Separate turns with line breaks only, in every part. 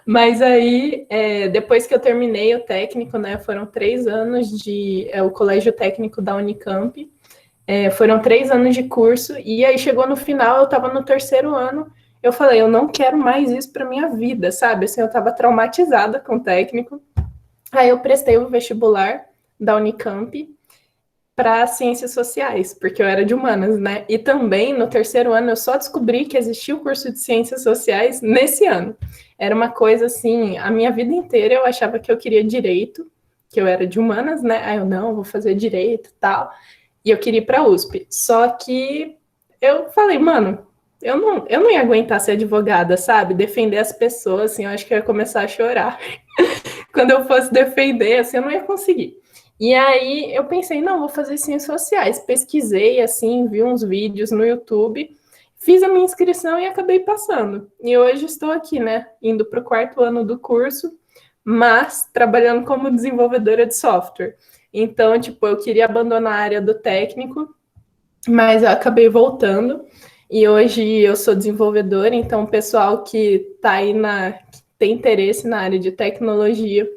Mas aí, depois que eu terminei o técnico, né, foram 3 anos o colégio técnico da Unicamp, foram 3 anos de curso, e aí chegou no final, eu estava no 3º ano, eu falei, eu não quero mais isso para minha vida, sabe? Assim, eu estava traumatizada com o técnico. Aí eu prestei o vestibular da Unicamp para ciências sociais, porque eu era de humanas, né? E também no 3º ano eu só descobri que existia o curso de ciências sociais nesse ano. Era uma coisa assim, a minha vida inteira eu achava que eu queria direito, que eu era de humanas, né? Aí eu não, vou fazer direito e tal. E eu queria ir para a USP. Só que eu falei, mano, eu não ia aguentar ser advogada, sabe? Defender as pessoas, assim, eu acho que eu ia começar a chorar. Quando eu fosse defender, assim, eu não ia conseguir. E aí eu pensei, não, vou fazer ciências sociais. Pesquisei, assim, vi uns vídeos no YouTube, fiz a minha inscrição e acabei passando. E hoje estou aqui, né, indo para o 4º ano do curso, mas trabalhando como desenvolvedora de software. Então, tipo, eu queria abandonar a área do técnico, mas eu acabei voltando. E hoje eu sou desenvolvedora, então o pessoal que está aí que tem interesse na área de tecnologia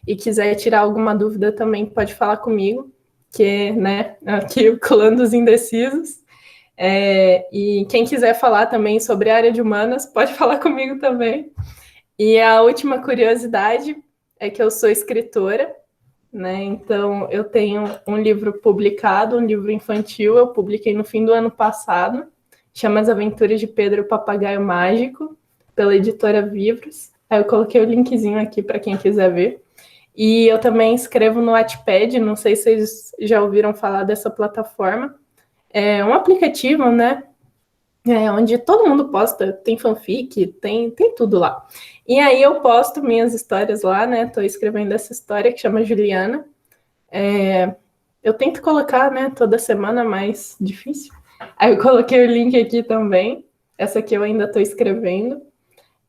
e quiser tirar alguma dúvida também pode falar comigo, que né, aqui o clã dos indecisos. E quem quiser falar também sobre a área de humanas, pode falar comigo também. E a última curiosidade é que eu sou escritora, né? Então eu tenho um livro publicado, um livro infantil, eu publiquei no fim do ano passado, chama As Aventuras de Pedro o Papagaio Mágico, pela editora Vivros. Aí eu coloquei o linkzinho aqui para quem quiser ver. E eu também escrevo no Wattpad, não sei se vocês já ouviram falar dessa plataforma. É um aplicativo, né? Onde todo mundo posta, tem fanfic, tem tudo lá. E aí eu posto minhas histórias lá, né? Tô escrevendo essa história que chama Juliana. Eu tento colocar, né, toda semana, mais difícil. Aí eu coloquei o link aqui também. Essa aqui eu ainda tô escrevendo.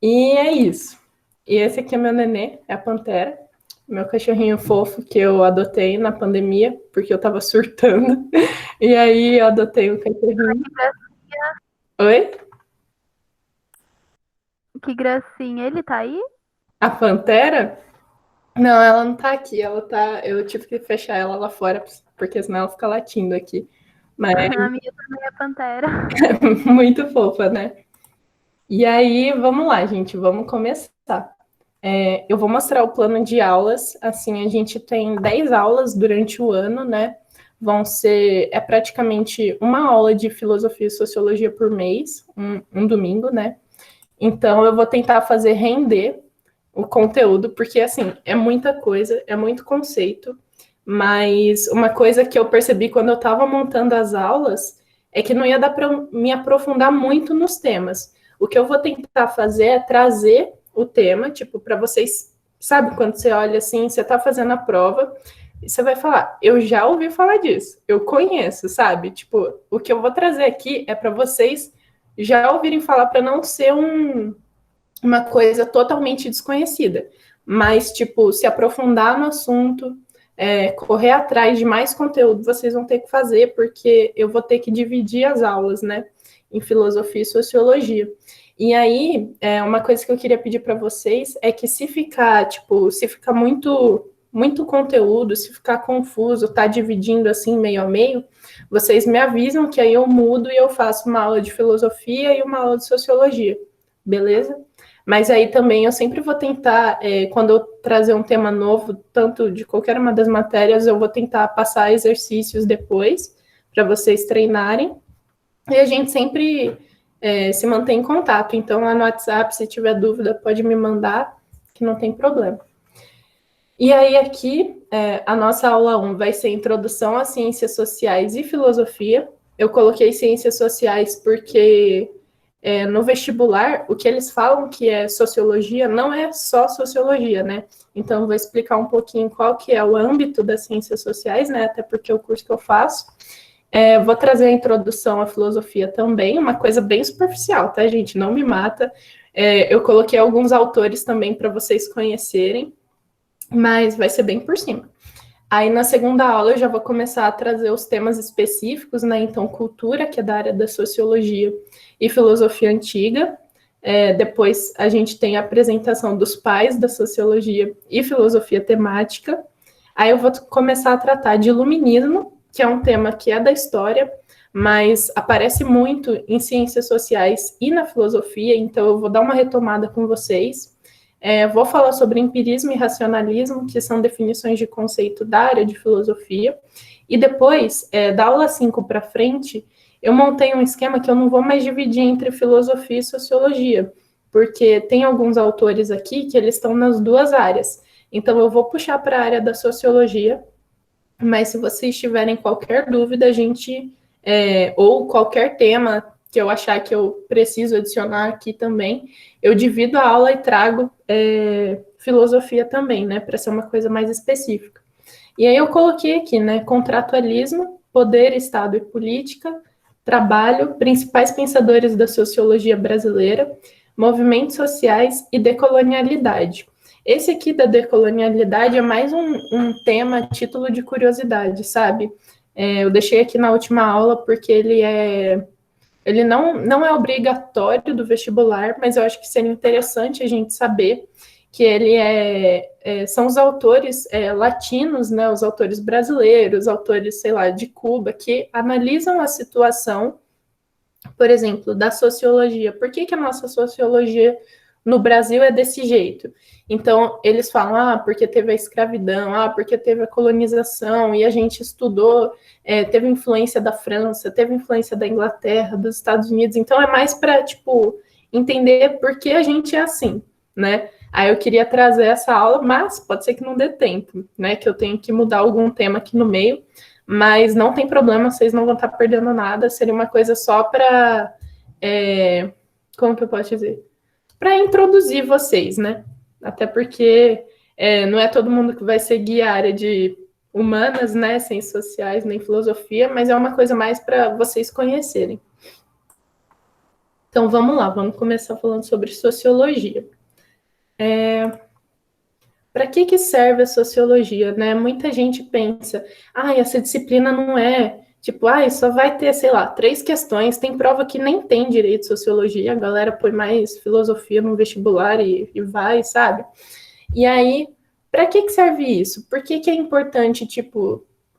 E é isso. E esse aqui é meu nenê, é a Pantera. Meu cachorrinho fofo que eu adotei na pandemia, porque eu tava surtando. E aí eu adotei o cachorrinho. Oi?
Que gracinha. Ele tá aí?
A Pantera? Não, ela não tá aqui. Ela tá. Eu tive que fechar ela lá fora, porque senão ela fica latindo aqui. Mas
A minha também é pantera.
é muito fofa, né? E aí, vamos lá, gente, vamos começar. Eu vou mostrar o plano de aulas. Assim, a gente tem 10 aulas durante o ano, né? É praticamente uma aula de filosofia e sociologia por mês, um domingo, né? Então, eu vou tentar fazer render o conteúdo, porque, assim, é muita coisa, é muito conceito, mas uma coisa que eu percebi quando eu estava montando as aulas é que não ia dar para me aprofundar muito nos temas. O que eu vou tentar fazer é trazer o tema, tipo, para vocês, sabe, quando você olha assim, você está fazendo a prova, e você vai falar, eu já ouvi falar disso, eu conheço, sabe? Tipo, o que eu vou trazer aqui é para vocês já ouvirem falar, para não ser uma coisa totalmente desconhecida, mas, tipo, se aprofundar no assunto, correr atrás de mais conteúdo, vocês vão ter que fazer, porque eu vou ter que dividir as aulas, né, em filosofia e sociologia. E aí, uma coisa que eu queria pedir para vocês é que se ficar muito conteúdo, se ficar confuso, tá dividindo assim meio a meio, vocês me avisam que aí eu mudo e eu faço uma aula de filosofia e uma aula de sociologia, beleza? Mas aí também eu sempre vou tentar, quando eu trazer um tema novo, tanto de qualquer uma das matérias, eu vou tentar passar exercícios depois, para vocês treinarem. E a gente sempre se mantém em contato. Então, lá no WhatsApp, se tiver dúvida, pode me mandar, que não tem problema. E aí, aqui, a nossa aula 1 vai ser Introdução às Ciências Sociais e Filosofia. Eu coloquei Ciências Sociais porque no vestibular, o que eles falam que é sociologia não é só sociologia, né? Então, eu vou explicar um pouquinho qual que é o âmbito das ciências sociais, né? Até porque é o curso que eu faço. Vou trazer a introdução à filosofia também, uma coisa bem superficial, tá, gente? Não me mata. Eu coloquei alguns autores também para vocês conhecerem, mas vai ser bem por cima. Aí, na segunda aula, eu já vou começar a trazer os temas específicos, né? Então, cultura, que é da área da sociologia, e filosofia antiga. Depois a gente tem a apresentação dos pais da sociologia e filosofia temática. Aí eu vou começar a tratar de iluminismo, que é um tema que é da história, mas aparece muito em ciências sociais e na filosofia, então eu vou dar uma retomada com vocês. Vou falar sobre empirismo e racionalismo, que são definições de conceito da área de filosofia, e depois, da aula 5 para frente, eu montei um esquema que eu não vou mais dividir entre filosofia e sociologia, porque tem alguns autores aqui que eles estão nas duas áreas. Então, eu vou puxar para a área da sociologia, mas se vocês tiverem qualquer dúvida, ou qualquer tema que eu achar que eu preciso adicionar aqui também, eu divido a aula e trago filosofia também, né, para ser uma coisa mais específica. E aí eu coloquei aqui, né, contratualismo, poder, Estado e política, trabalho, principais pensadores da sociologia brasileira, movimentos sociais e decolonialidade. Esse aqui da decolonialidade é mais um tema, título de curiosidade, sabe? Eu deixei aqui na última aula porque ele não é obrigatório do vestibular, mas eu acho que seria interessante a gente saber que ele são os autores latinos, né, os autores brasileiros, autores, sei lá, de Cuba, que analisam a situação, por exemplo, da sociologia. Por que a nossa sociologia no Brasil é desse jeito? Então, eles falam, porque teve a escravidão, porque teve a colonização, e a gente estudou, teve influência da França, teve influência da Inglaterra, dos Estados Unidos. Então, é mais para, entender por que a gente é assim, né? Aí eu queria trazer essa aula, mas pode ser que não dê tempo, né? Que eu tenho que mudar algum tema aqui no meio, mas não tem problema, vocês não vão estar perdendo nada, seria uma coisa só para, como que eu posso dizer? Para introduzir vocês, né? Até porque não é todo mundo que vai seguir a área de humanas, né? Ciências sociais, nem filosofia, mas é uma coisa mais para vocês conhecerem. Então vamos lá, vamos começar falando sobre sociologia. Para que serve a sociologia, né? Muita gente pensa, essa disciplina não é, só vai ter, sei lá, 3 questões, tem prova que nem tem direito de sociologia, a galera põe mais filosofia no vestibular e vai, sabe? E aí, para que serve isso? Por que é importante,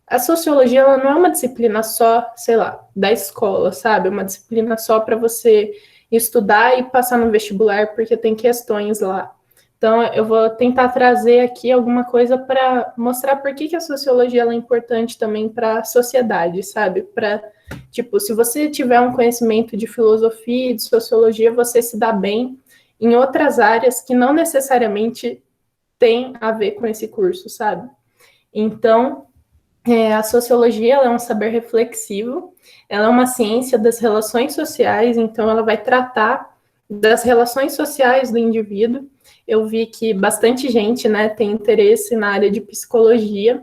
a sociologia, ela não é uma disciplina só, sei lá, da escola, sabe? É uma disciplina só para você estudar e passar no vestibular, porque tem questões lá. Então, eu vou tentar trazer aqui alguma coisa para mostrar por que a sociologia ela é importante também para a sociedade, sabe? Para, se você tiver um conhecimento de filosofia e de sociologia, você se dá bem em outras áreas que não necessariamente tem a ver com esse curso, sabe? Então, a sociologia ela é um saber reflexivo, ela é uma ciência das relações sociais, então ela vai tratar das relações sociais do indivíduo. Eu vi que bastante gente, né, tem interesse na área de psicologia.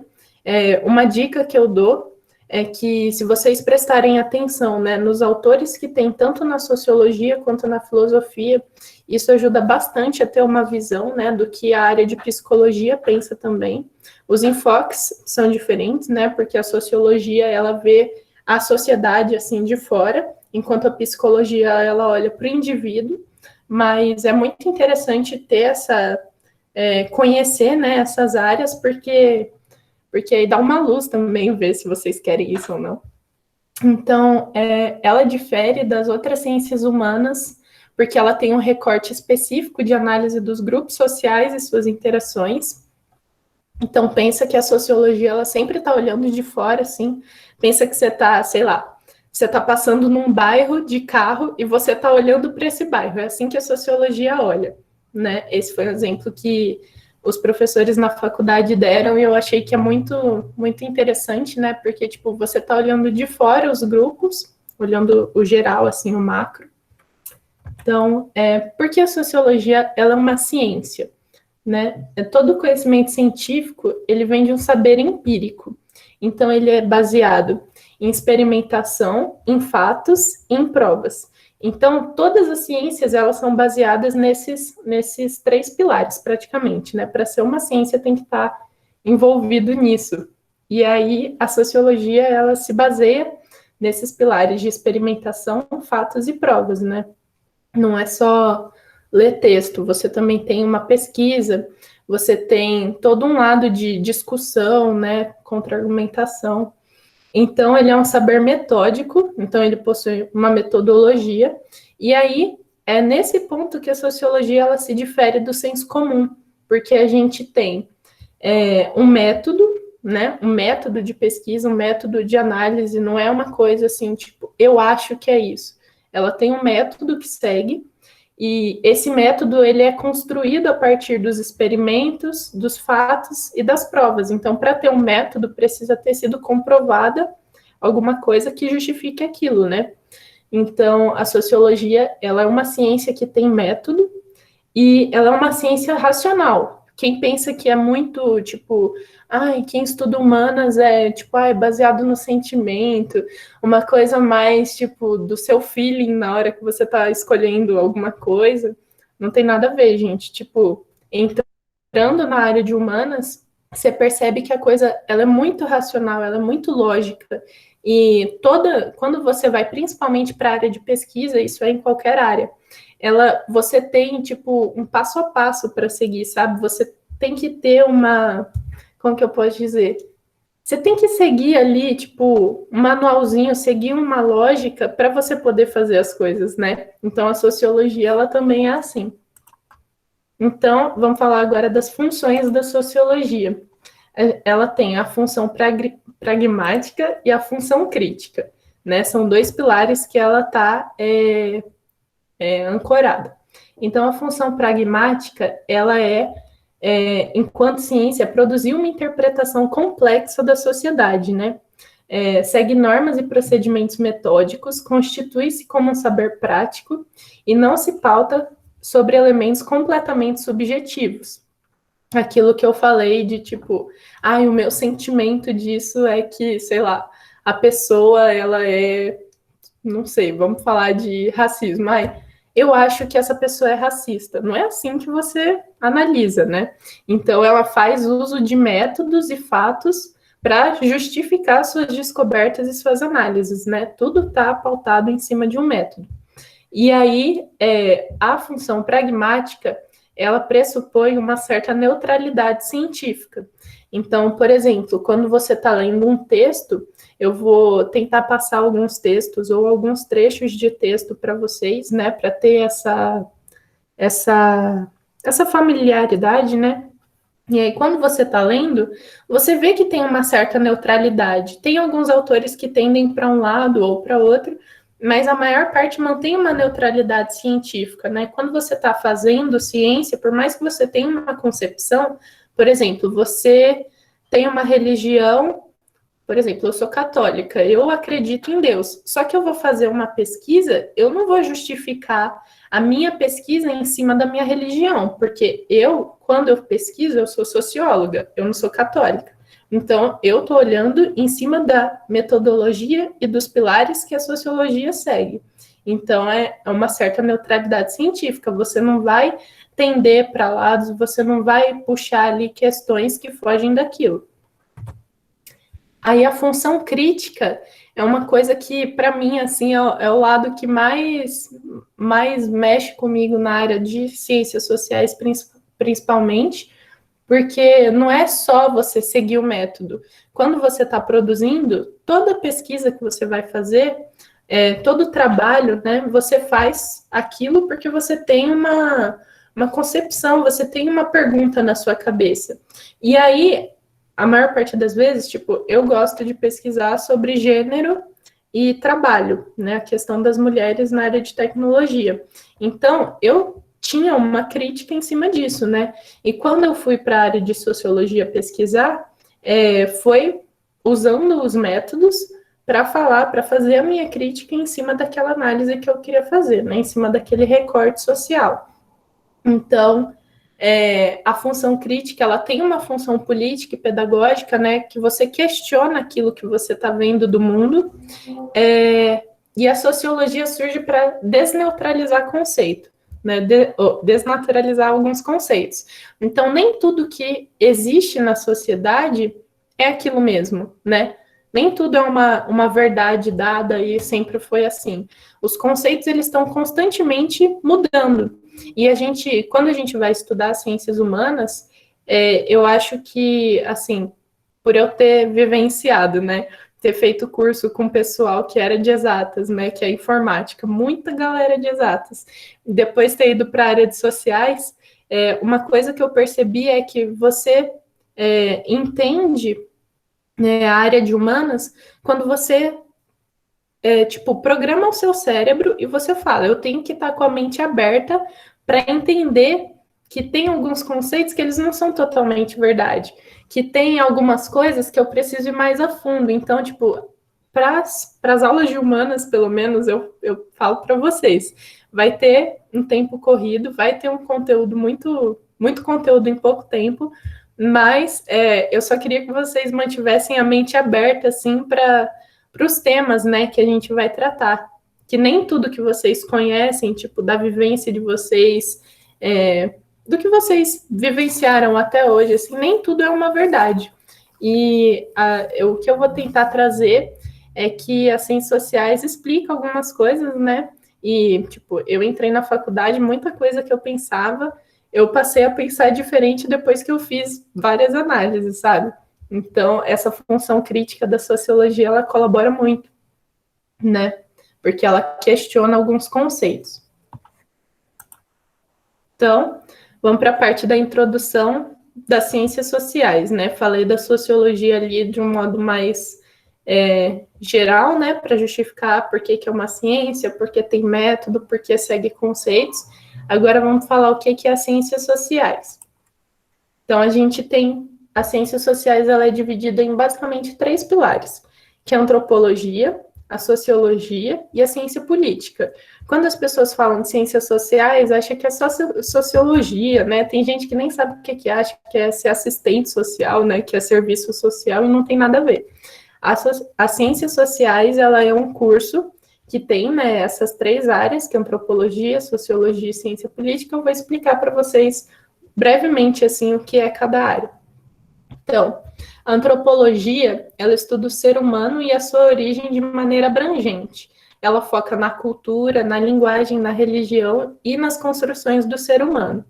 Uma dica que eu dou é que, se vocês prestarem atenção, né, nos autores que tem tanto na sociologia quanto na filosofia, isso ajuda bastante a ter uma visão, né, do que a área de psicologia pensa também. Os enfoques são diferentes, né, porque a sociologia, ela vê a sociedade, assim, de fora, enquanto a psicologia, ela olha para o indivíduo, mas é muito interessante ter conhecer, né, essas áreas, porque aí dá uma luz também ver se vocês querem isso ou não. Então, ela difere das outras ciências humanas, porque ela tem um recorte específico de análise dos grupos sociais e suas interações. Então, pensa que a sociologia, ela sempre está olhando de fora, assim, pensa que você está, sei lá, você está passando num bairro de carro e você está olhando para esse bairro. É assim que a sociologia olha, né? Esse foi um exemplo que os professores na faculdade deram e eu achei que é muito, muito interessante, né? Porque, você está olhando de fora os grupos, olhando o geral, assim, o macro. Então, porque a sociologia, ela é uma ciência, né? Todo conhecimento científico, ele vem de um saber empírico. Então, ele é baseado em experimentação, em fatos e em provas. Então, todas as ciências, elas são baseadas nesses 3 pilares, praticamente, né? Para ser uma ciência, tem que estar envolvido nisso. E aí, a sociologia, ela se baseia nesses pilares de experimentação, fatos e provas, né? Não é só ler texto, você também tem uma pesquisa, você tem todo um lado de discussão, né, contra-argumentação. Então, ele é um saber metódico, então ele possui uma metodologia, e aí é nesse ponto que a sociologia ela se difere do senso comum, porque a gente tem um método, né, um método de pesquisa, um método de análise, não é uma coisa assim, tipo, eu acho que é isso. Ela tem um método que segue, e esse método ele é construído a partir dos experimentos, dos fatos e das provas. Então, para ter um método, precisa ter sido comprovada alguma coisa que justifique aquilo, né? Então, a sociologia, ela é uma ciência que tem método e ela é uma ciência racional. Quem pensa que é muito, tipo, ai, quem estuda humanas é, tipo, ai, baseado no sentimento, uma coisa mais, tipo, do seu feeling na hora que você tá escolhendo alguma coisa, não tem nada a ver, gente. Tipo, entrando na área de humanas, você percebe que a coisa, ela é muito racional, ela é muito lógica, e quando você vai principalmente para a área de pesquisa, isso é em qualquer área, você tem, tipo, um passo a passo para seguir, sabe? Você tem que ter como que eu posso dizer? Você tem que seguir ali, tipo, um manualzinho, seguir uma lógica para você poder fazer as coisas, né? Então, a sociologia, ela também é assim. Então, vamos falar agora das funções da sociologia. Ela tem a função pragmática e a função crítica, né? São dois pilares que ela está ancorada. Então, a função pragmática, ela enquanto ciência, produzir uma interpretação complexa da sociedade, né? Segue normas e procedimentos metódicos, constitui-se como um saber prático e não se pauta sobre elementos completamente subjetivos. Aquilo que eu falei de tipo, o meu sentimento disso é que, sei lá, a pessoa, ela não sei, vamos falar de racismo. Eu acho que essa pessoa é racista. Não é assim que você analisa, né? Então, ela faz uso de métodos e fatos para justificar suas descobertas e suas análises, né? Tudo está pautado em cima de um método. E aí, a função pragmática, ela pressupõe uma certa neutralidade científica. Então, por exemplo, quando você está lendo um texto, eu vou tentar passar alguns textos ou alguns trechos de texto para vocês, né, para ter essa familiaridade, né? E aí, quando você está lendo, você vê que tem uma certa neutralidade. Tem alguns autores que tendem para um lado ou para outro, mas a maior parte mantém uma neutralidade científica, né? Quando você está fazendo ciência, por mais que você tenha uma concepção, por exemplo, você tem uma religião, por exemplo, eu sou católica, eu acredito em Deus, só que eu vou fazer uma pesquisa, eu não vou justificar a minha pesquisa em cima da minha religião, porque quando eu pesquiso, eu sou socióloga, eu não sou católica. Então, eu estou olhando em cima da metodologia e dos pilares que a sociologia segue. Então, é uma certa neutralidade científica. Você não vai tender para lados, você não vai puxar ali questões que fogem daquilo. Aí, a função crítica é uma coisa que, para mim, assim, é o lado que mais mexe comigo na área de ciências sociais, principalmente, porque não é só você seguir o método. Quando você está produzindo, toda pesquisa que você vai fazer, todo trabalho, né, você faz aquilo porque você tem uma concepção, você tem uma pergunta na sua cabeça. E aí, a maior parte das vezes, tipo, eu gosto de pesquisar sobre gênero e trabalho, né, a questão das mulheres na área de tecnologia. Então, eu tinha uma crítica em cima disso, né? E quando eu fui para a área de sociologia pesquisar, foi usando os métodos para fazer a minha crítica em cima daquela análise que eu queria fazer, né? Em cima daquele recorte social. Então, a função crítica, ela tem uma função política e pedagógica, né? Que você questiona aquilo que você está vendo do mundo, e a sociologia surge para desneutralizar conceito, né, desnaturalizar alguns conceitos. Então, nem tudo que existe na sociedade é aquilo mesmo, né? Nem tudo é uma verdade dada e sempre foi assim. Os conceitos, eles estão constantemente mudando. E quando a gente vai estudar ciências humanas, eu acho que, assim, por eu ter vivenciado, né, ter feito curso com pessoal que era de exatas, né, que é informática, muita galera de exatas, depois ter ido para a área de sociais, uma coisa que eu percebi é que você entende, né, a área de humanas quando você programa o seu cérebro e você fala, eu tenho que estar com a mente aberta para entender que tem alguns conceitos que eles não são totalmente verdade, que tem algumas coisas que eu preciso ir mais a fundo. Então, tipo, para as aulas de humanas, pelo menos, eu falo para vocês, vai ter um tempo corrido, vai ter um conteúdo muito conteúdo em pouco tempo, mas eu só queria que vocês mantivessem a mente aberta, assim, para os temas, né, que a gente vai tratar. Que nem tudo que vocês conhecem, tipo, da vivência de vocês, do que vocês vivenciaram até hoje, assim, nem tudo é uma verdade. E o que eu vou tentar trazer é que as ciências sociais explicam algumas coisas, né? E, tipo, eu entrei na faculdade, muita coisa que eu pensava, eu passei a pensar diferente depois que eu fiz várias análises, sabe? Então, essa função crítica da sociologia, ela colabora muito, né? Porque ela questiona alguns conceitos. Então, vamos para a parte da introdução das ciências sociais, né? Falei da sociologia ali de um modo mais geral, né? Para justificar por que é uma ciência, por que tem método, por que segue conceitos. Agora vamos falar o que é as ciências sociais. Então, a gente tem as ciências sociais, ela é dividida em basicamente 3 pilares, que é a antropologia, a sociologia e a ciência política. Quando as pessoas falam de ciências sociais, acha que é só sociologia, né? Tem gente que nem sabe o que acha que é ser assistente social, né? Que é serviço social e não tem nada a ver. As ciências sociais, ela é um curso que tem, né, essas 3 áreas, que é antropologia, sociologia e ciência política. Eu vou explicar para vocês brevemente, assim, o que é cada área. Então, a antropologia, ela estuda o ser humano e a sua origem de maneira abrangente. Ela foca na cultura, na linguagem, na religião e nas construções do ser humano.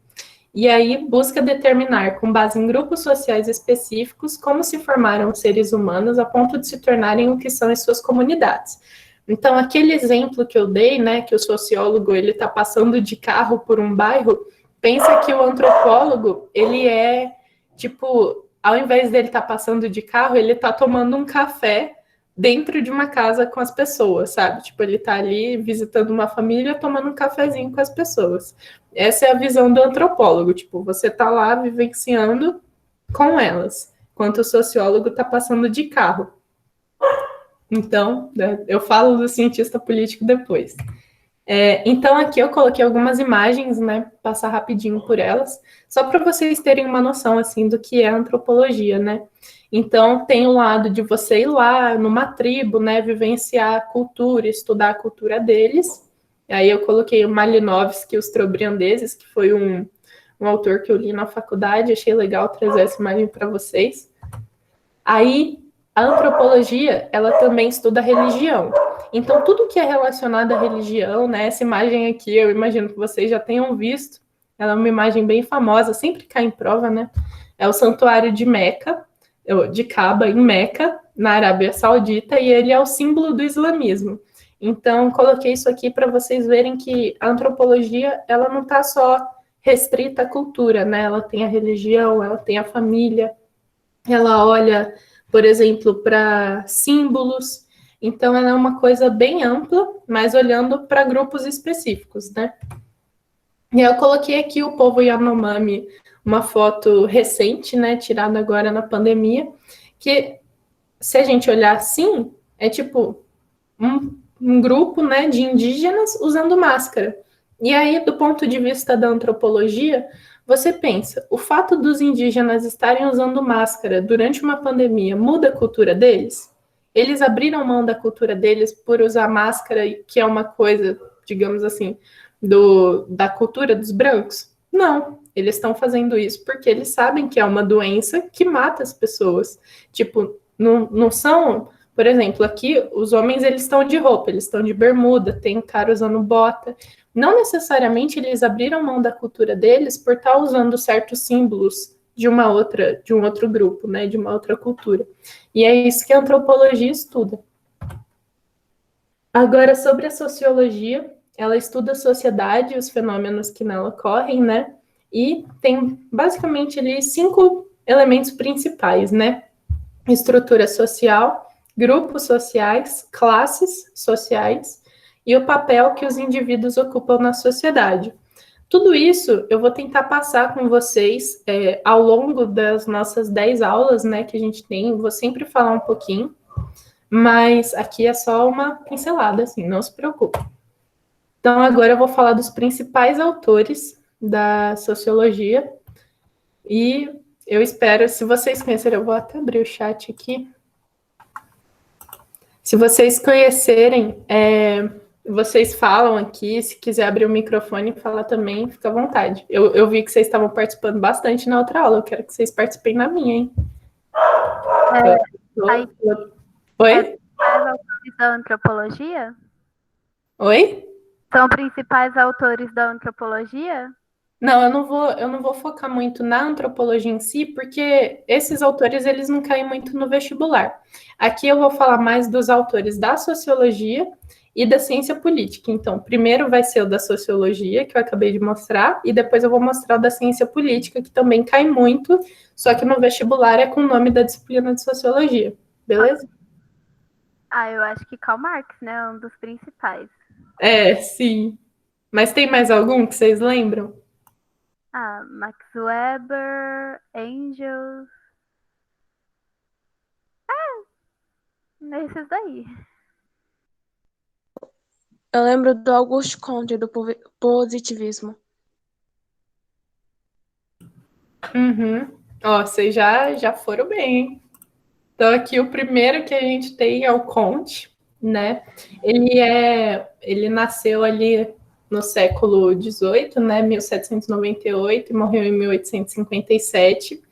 E aí busca determinar, com base em grupos sociais específicos, como se formaram os seres humanos a ponto de se tornarem o que são as suas comunidades. Então, aquele exemplo que eu dei, né, que o sociólogo ele está passando de carro por um bairro, pensa que o antropólogo, ele tipo, ao invés dele estar passando de carro, ele está tomando um café dentro de uma casa com as pessoas, sabe? Tipo, ele está ali visitando uma família, tomando um cafezinho com as pessoas. Essa é a visão do antropólogo, tipo, você está lá vivenciando com elas, enquanto o sociólogo está passando de carro. Então, né, eu falo do cientista político depois. Então, aqui eu coloquei algumas imagens, né, passar rapidinho por elas, só para vocês terem uma noção, assim, do que é antropologia, né. Então, tem o lado de você ir lá numa tribo, né, vivenciar a cultura, estudar a cultura deles. Aí eu coloquei o Malinowski e os Trobriandeses, que foi um autor que eu li na faculdade, achei legal trazer essa imagem para vocês. Aí, a antropologia, ela também estuda a religião. Então, tudo que é relacionado à religião, né? Essa imagem aqui, eu imagino que vocês já tenham visto. Ela é uma imagem bem famosa, sempre cai em prova, né? É o santuário de Meca, de Caba, em Meca, na Arábia Saudita, e ele é o símbolo do islamismo. Então, coloquei isso aqui para vocês verem que a antropologia, ela não está só restrita à cultura, né? Ela tem a religião, ela tem a família, ela olha, por exemplo, para símbolos. Então, ela é uma coisa bem ampla, mas olhando para grupos específicos, né? E eu coloquei aqui o povo Yanomami, uma foto recente, né, tirada agora na pandemia, que, se a gente olhar assim, é tipo um grupo, né, de indígenas usando máscara. E aí, do ponto de vista da antropologia, você pensa, o fato dos indígenas estarem usando máscara durante uma pandemia muda a cultura deles? Eles abriram mão da cultura deles por usar máscara, que é uma coisa, digamos assim, da cultura dos brancos? Não, eles estão fazendo isso porque eles sabem que é uma doença que mata as pessoas. Tipo, não são Por exemplo, aqui os homens eles estão de roupa, eles estão de bermuda, tem um cara usando bota. Não necessariamente eles abriram mão da cultura deles por estar usando certos símbolos de um outro grupo, né, de uma outra cultura. E é isso que a antropologia estuda. Agora, sobre a sociologia, ela estuda a sociedade e os fenômenos que nela ocorrem, né? E tem basicamente ali 5 elementos principais, né? Estrutura social, grupos sociais, classes sociais e o papel que os indivíduos ocupam na sociedade. Tudo isso eu vou tentar passar com vocês ao longo das nossas 10 aulas, né, que a gente tem. Vou sempre falar um pouquinho, mas aqui é só uma pincelada, assim, não se preocupe. Então, agora eu vou falar dos principais autores da sociologia e eu espero, se vocês conhecerem, eu vou até abrir o chat aqui. Se vocês conhecerem, vocês falam aqui, se quiser abrir o microfone e falar também, fica à vontade. Eu vi que vocês estavam participando bastante na outra aula, eu quero que vocês participem na minha, hein? Oi?
Principais autores da antropologia?
Oi?
São principais autores da antropologia?
Não, eu não vou focar muito na antropologia em si, porque esses autores eles não caem muito no vestibular. Aqui eu vou falar mais dos autores da sociologia e da ciência política. Então, primeiro vai ser o da sociologia, que eu acabei de mostrar, e depois eu vou mostrar o da ciência política, que também cai muito, só que no vestibular é com o nome da disciplina de sociologia. Beleza?
Eu acho que Karl Marx, né? É um dos principais.
Sim. Mas tem mais algum que vocês lembram?
Max Weber, Engels. Nesses daí.
Eu lembro do Auguste Comte, do positivismo.
Ó, vocês já foram bem, hein? Então, aqui o primeiro que a gente tem é o Comte, né? Ele nasceu ali no século XVIII, né? 1798, e morreu em 1857.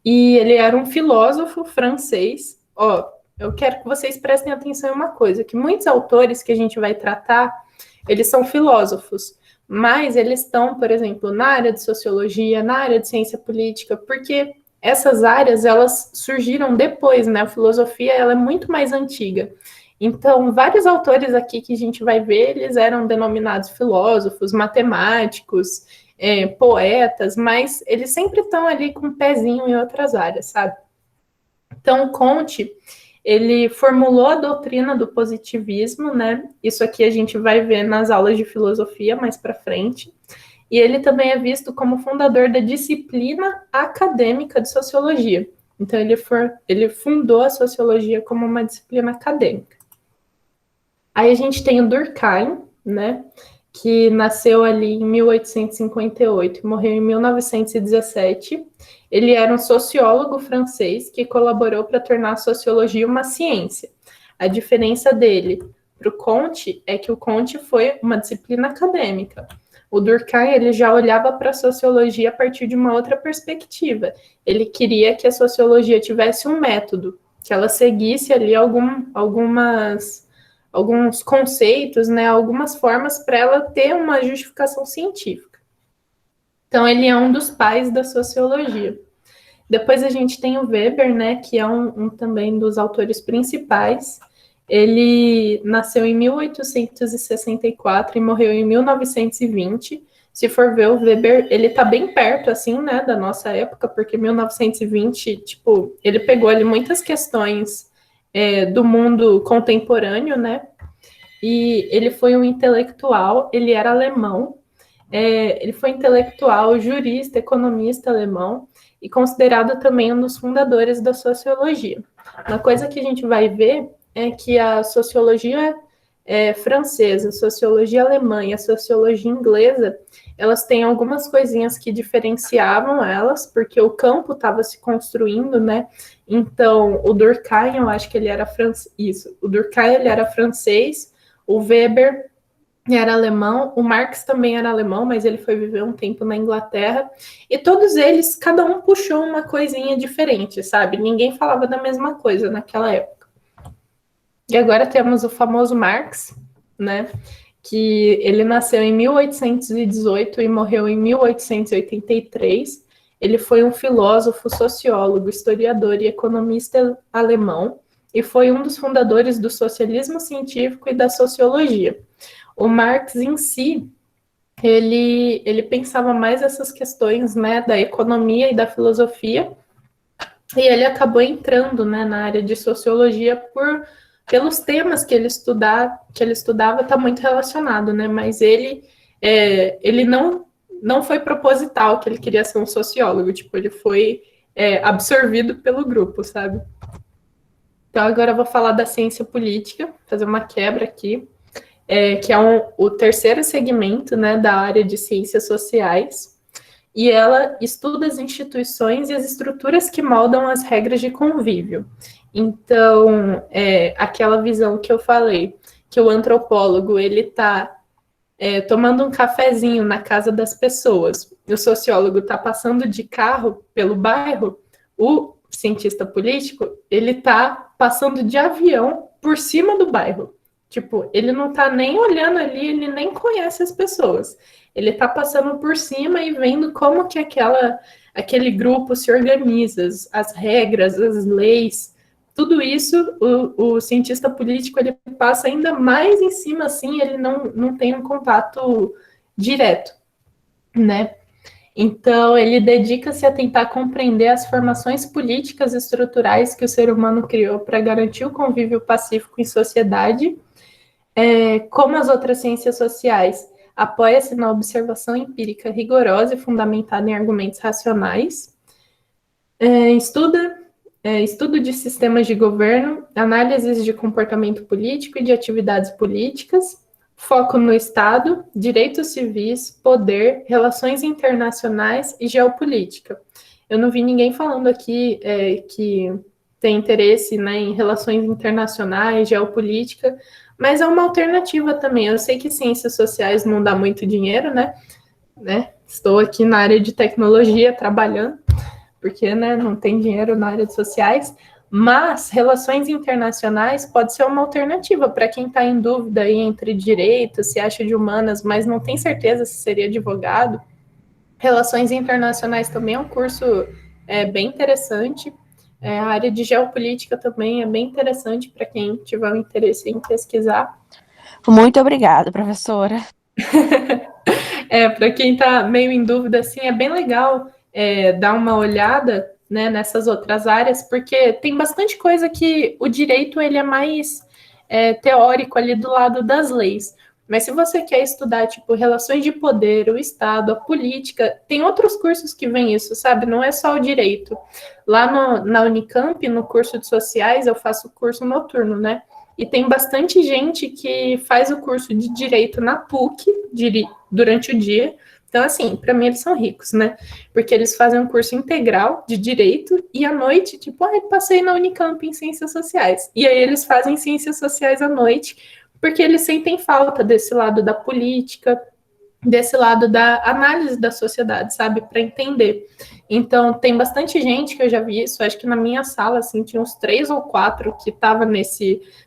E ele era um filósofo francês. Ó, eu quero que vocês prestem atenção em uma coisa, que muitos autores que a gente vai tratar, eles são filósofos, mas eles estão, por exemplo, na área de sociologia, na área de ciência política, porque essas áreas, elas surgiram depois, né? A filosofia, ela é muito mais antiga. Então, vários autores aqui que a gente vai ver, eles eram denominados filósofos, matemáticos, poetas, mas eles sempre estão ali com um pezinho em outras áreas, sabe? Então, Comte, ele formulou a doutrina do positivismo, né? Isso aqui a gente vai ver nas aulas de filosofia mais para frente. E ele também é visto como fundador da disciplina acadêmica de sociologia. Então, ele fundou a sociologia como uma disciplina acadêmica. Aí a gente tem o Durkheim, né, que nasceu ali em 1858 e morreu em 1917. Ele era um sociólogo francês que colaborou para tornar a sociologia uma ciência. A diferença dele para o Comte é que o Comte foi uma disciplina acadêmica. O Durkheim, ele já olhava para a sociologia a partir de uma outra perspectiva. Ele queria que a sociologia tivesse um método, que ela seguisse ali alguns conceitos, né, algumas formas para ela ter uma justificação científica. Então, ele é um dos pais da sociologia. Depois a gente tem o Weber, né, que é um também dos autores principais. Ele nasceu em 1864 e morreu em 1920. Se for ver o Weber, ele tá bem perto, assim, né, da nossa época, porque 1920, tipo, ele pegou ali muitas questões do mundo contemporâneo, né, e ele foi um intelectual, ele era alemão, ele foi intelectual, jurista, economista alemão, e considerado também um dos fundadores da sociologia. Uma coisa que a gente vai ver é que a sociologia francesa, a sociologia alemã e a sociologia inglesa, elas têm algumas coisinhas que diferenciavam elas, porque o campo estava se construindo, né? Então, o Durkheim, eu acho que ele era francês. O Durkheim, ele era francês, o Weber era alemão, o Marx também era alemão, mas ele foi viver um tempo na Inglaterra, e todos eles, cada um puxou uma coisinha diferente, sabe? Ninguém falava da mesma coisa naquela época. E agora temos o famoso Marx, né? Que ele nasceu em 1818 e morreu em 1883. Ele foi um filósofo, sociólogo, historiador e economista alemão e foi um dos fundadores do socialismo científico e da sociologia. O Marx em si, ele pensava mais essas questões, né, da economia e da filosofia, e ele acabou entrando, né, na área de sociologia pelos temas que ele estudava está muito relacionado, né? Mas ele não foi proposital que ele queria ser um sociólogo, tipo, ele foi absorvido pelo grupo, sabe? Então agora eu vou falar da ciência política, fazer uma quebra aqui, que é o terceiro segmento, né, da área de ciências sociais. E ela estuda as instituições e as estruturas que moldam as regras de convívio. Então, aquela visão que eu falei, que o antropólogo ele está tomando um cafezinho na casa das pessoas, e o sociólogo está passando de carro pelo bairro, o cientista político ele está passando de avião por cima do bairro. Tipo, ele não está nem olhando ali, ele nem conhece as pessoas. Ele está passando por cima e vendo como que aquele grupo se organiza, as regras, as leis, tudo isso, o cientista político ele passa ainda mais em cima, assim, ele não tem um contato direto, né? Então, ele dedica-se a tentar compreender as formações políticas e estruturais que o ser humano criou para garantir o convívio pacífico em sociedade. Como as outras ciências sociais, apoia-se na observação empírica rigorosa e fundamentada em argumentos racionais. Estudo de sistemas de governo, análises de comportamento político e de atividades políticas, foco no Estado, direitos civis, poder, relações internacionais e geopolítica. Eu não vi ninguém falando aqui que tem interesse, né, em relações internacionais, geopolítica, mas é uma alternativa também. Eu sei que ciências sociais não dá muito dinheiro, né? Estou aqui na área de tecnologia trabalhando, porque, né, não tem dinheiro na área de sociais, mas relações internacionais pode ser uma alternativa para quem está em dúvida aí entre direito, se acha de humanas, mas não tem certeza se seria advogado. Relações internacionais também é um curso bem interessante. A área de geopolítica também é bem interessante para quem tiver um interesse em pesquisar.
Muito obrigada, professora.
Para quem está meio em dúvida, assim, é bem legal dar uma olhada, né, nessas outras áreas, porque tem bastante coisa que o direito ele é mais teórico ali do lado das leis. Mas se você quer estudar, tipo, relações de poder, o Estado, a política, tem outros cursos que vêm isso, sabe? Não é só o direito. Lá na Unicamp, no curso de sociais, eu faço curso noturno, né? E tem bastante gente que faz o curso de direito na PUC durante o dia. Então, assim, para mim eles são ricos, né? Porque eles fazem um curso integral de direito e à noite, tipo, passei na Unicamp em ciências sociais. E aí eles fazem ciências sociais à noite, porque eles sentem falta desse lado da política, desse lado da análise da sociedade, sabe? Para entender. Então, tem bastante gente que eu já vi isso, acho que na minha sala, assim, tinha uns 3 ou 4 que estavam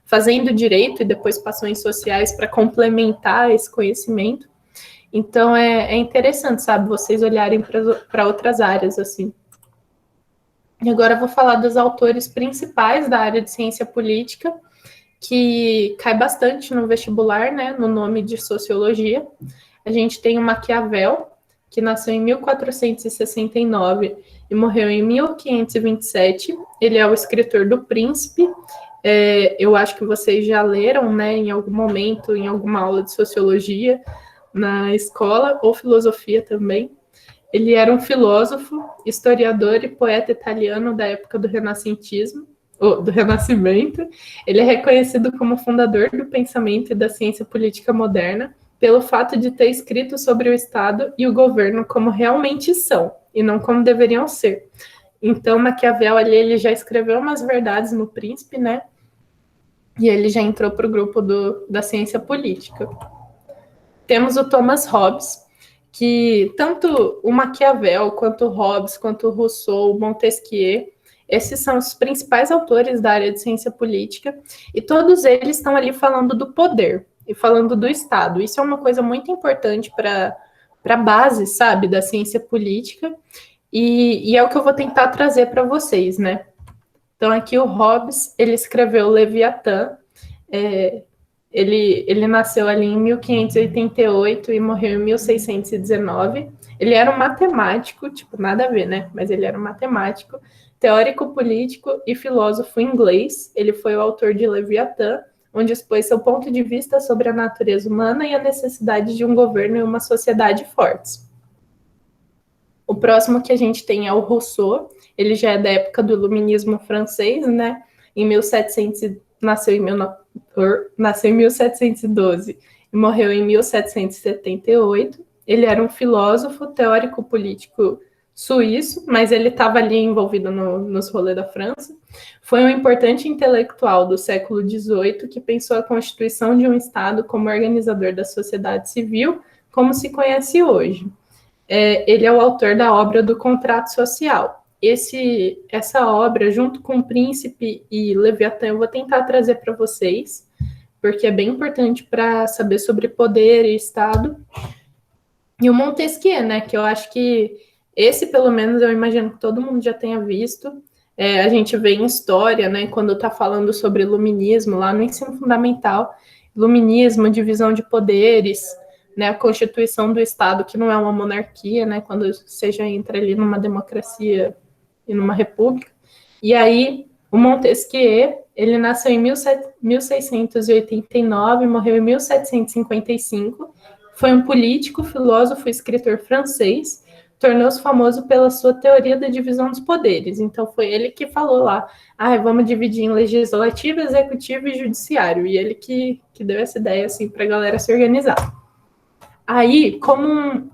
fazendo direito e depois passou em sociais para complementar esse conhecimento. Então, é interessante, sabe? Vocês olharem para outras áreas, assim. E agora eu vou falar dos autores principais da área de ciência política, que cai bastante no vestibular, né? No nome de sociologia. A gente tem o Maquiavel, que nasceu em 1469 e morreu em 1527. Ele é o escritor do Príncipe. Eu acho que vocês já leram, né, em algum momento, em alguma aula de sociologia na escola, ou filosofia também. Ele era um filósofo, historiador e poeta italiano da época do Renascentismo, ou do Renascimento. Ele é reconhecido como fundador do pensamento e da ciência política moderna, pelo fato de ter escrito sobre o Estado e o governo como realmente são, e não como deveriam ser. Então, Maquiavel, ele já escreveu umas verdades no Príncipe, né? E ele já entrou para o grupo da ciência política. Temos o Thomas Hobbes, que tanto o Maquiavel, quanto o Hobbes, quanto o Rousseau, Montesquieu, Esses são os principais autores da área de ciência política, e todos eles estão ali falando do poder e falando do Estado. Isso é uma coisa muito importante para a base, sabe, da ciência política, e é o que eu vou tentar trazer para vocês, né? Então, aqui o Hobbes, ele escreveu Leviatã, ele nasceu ali em 1588 e morreu em 1619. Ele era um matemático, tipo, nada a ver, né? Mas ele era um matemático, teórico político e filósofo inglês. Ele foi o autor de Leviatã, onde expôs seu ponto de vista sobre a natureza humana e a necessidade de um governo e uma sociedade fortes. O próximo que a gente tem é o Rousseau. Ele já é da época do Iluminismo francês, né? Em 1700, nasceu em 1712 e morreu em 1778. Ele era um filósofo, teórico político suíço, mas ele estava ali envolvido nos rolês da França. Foi um importante intelectual do século XVIII que pensou a constituição de um Estado como organizador da sociedade civil, como se conhece hoje. Ele é o autor da obra do Contrato Social. Essa obra, junto com o Príncipe e Leviatã, eu vou tentar trazer para vocês, porque é bem importante para saber sobre poder e Estado. E o Montesquieu, né, que eu acho que esse, pelo menos, eu imagino que todo mundo já tenha visto. A gente vê em história, né, quando está falando sobre iluminismo, lá no ensino fundamental, iluminismo, divisão de poderes, né, a constituição do Estado, que não é uma monarquia, né, quando você já entra ali numa democracia e numa república. E aí, o Montesquieu, ele nasceu em 1689 e morreu em 1755, foi um político, filósofo e escritor francês, tornou-se famoso pela sua teoria da divisão dos poderes. Então, foi ele que falou lá, vamos dividir em legislativo, executivo e judiciário. E ele que deu essa ideia, assim, para a galera se organizar. Aí, como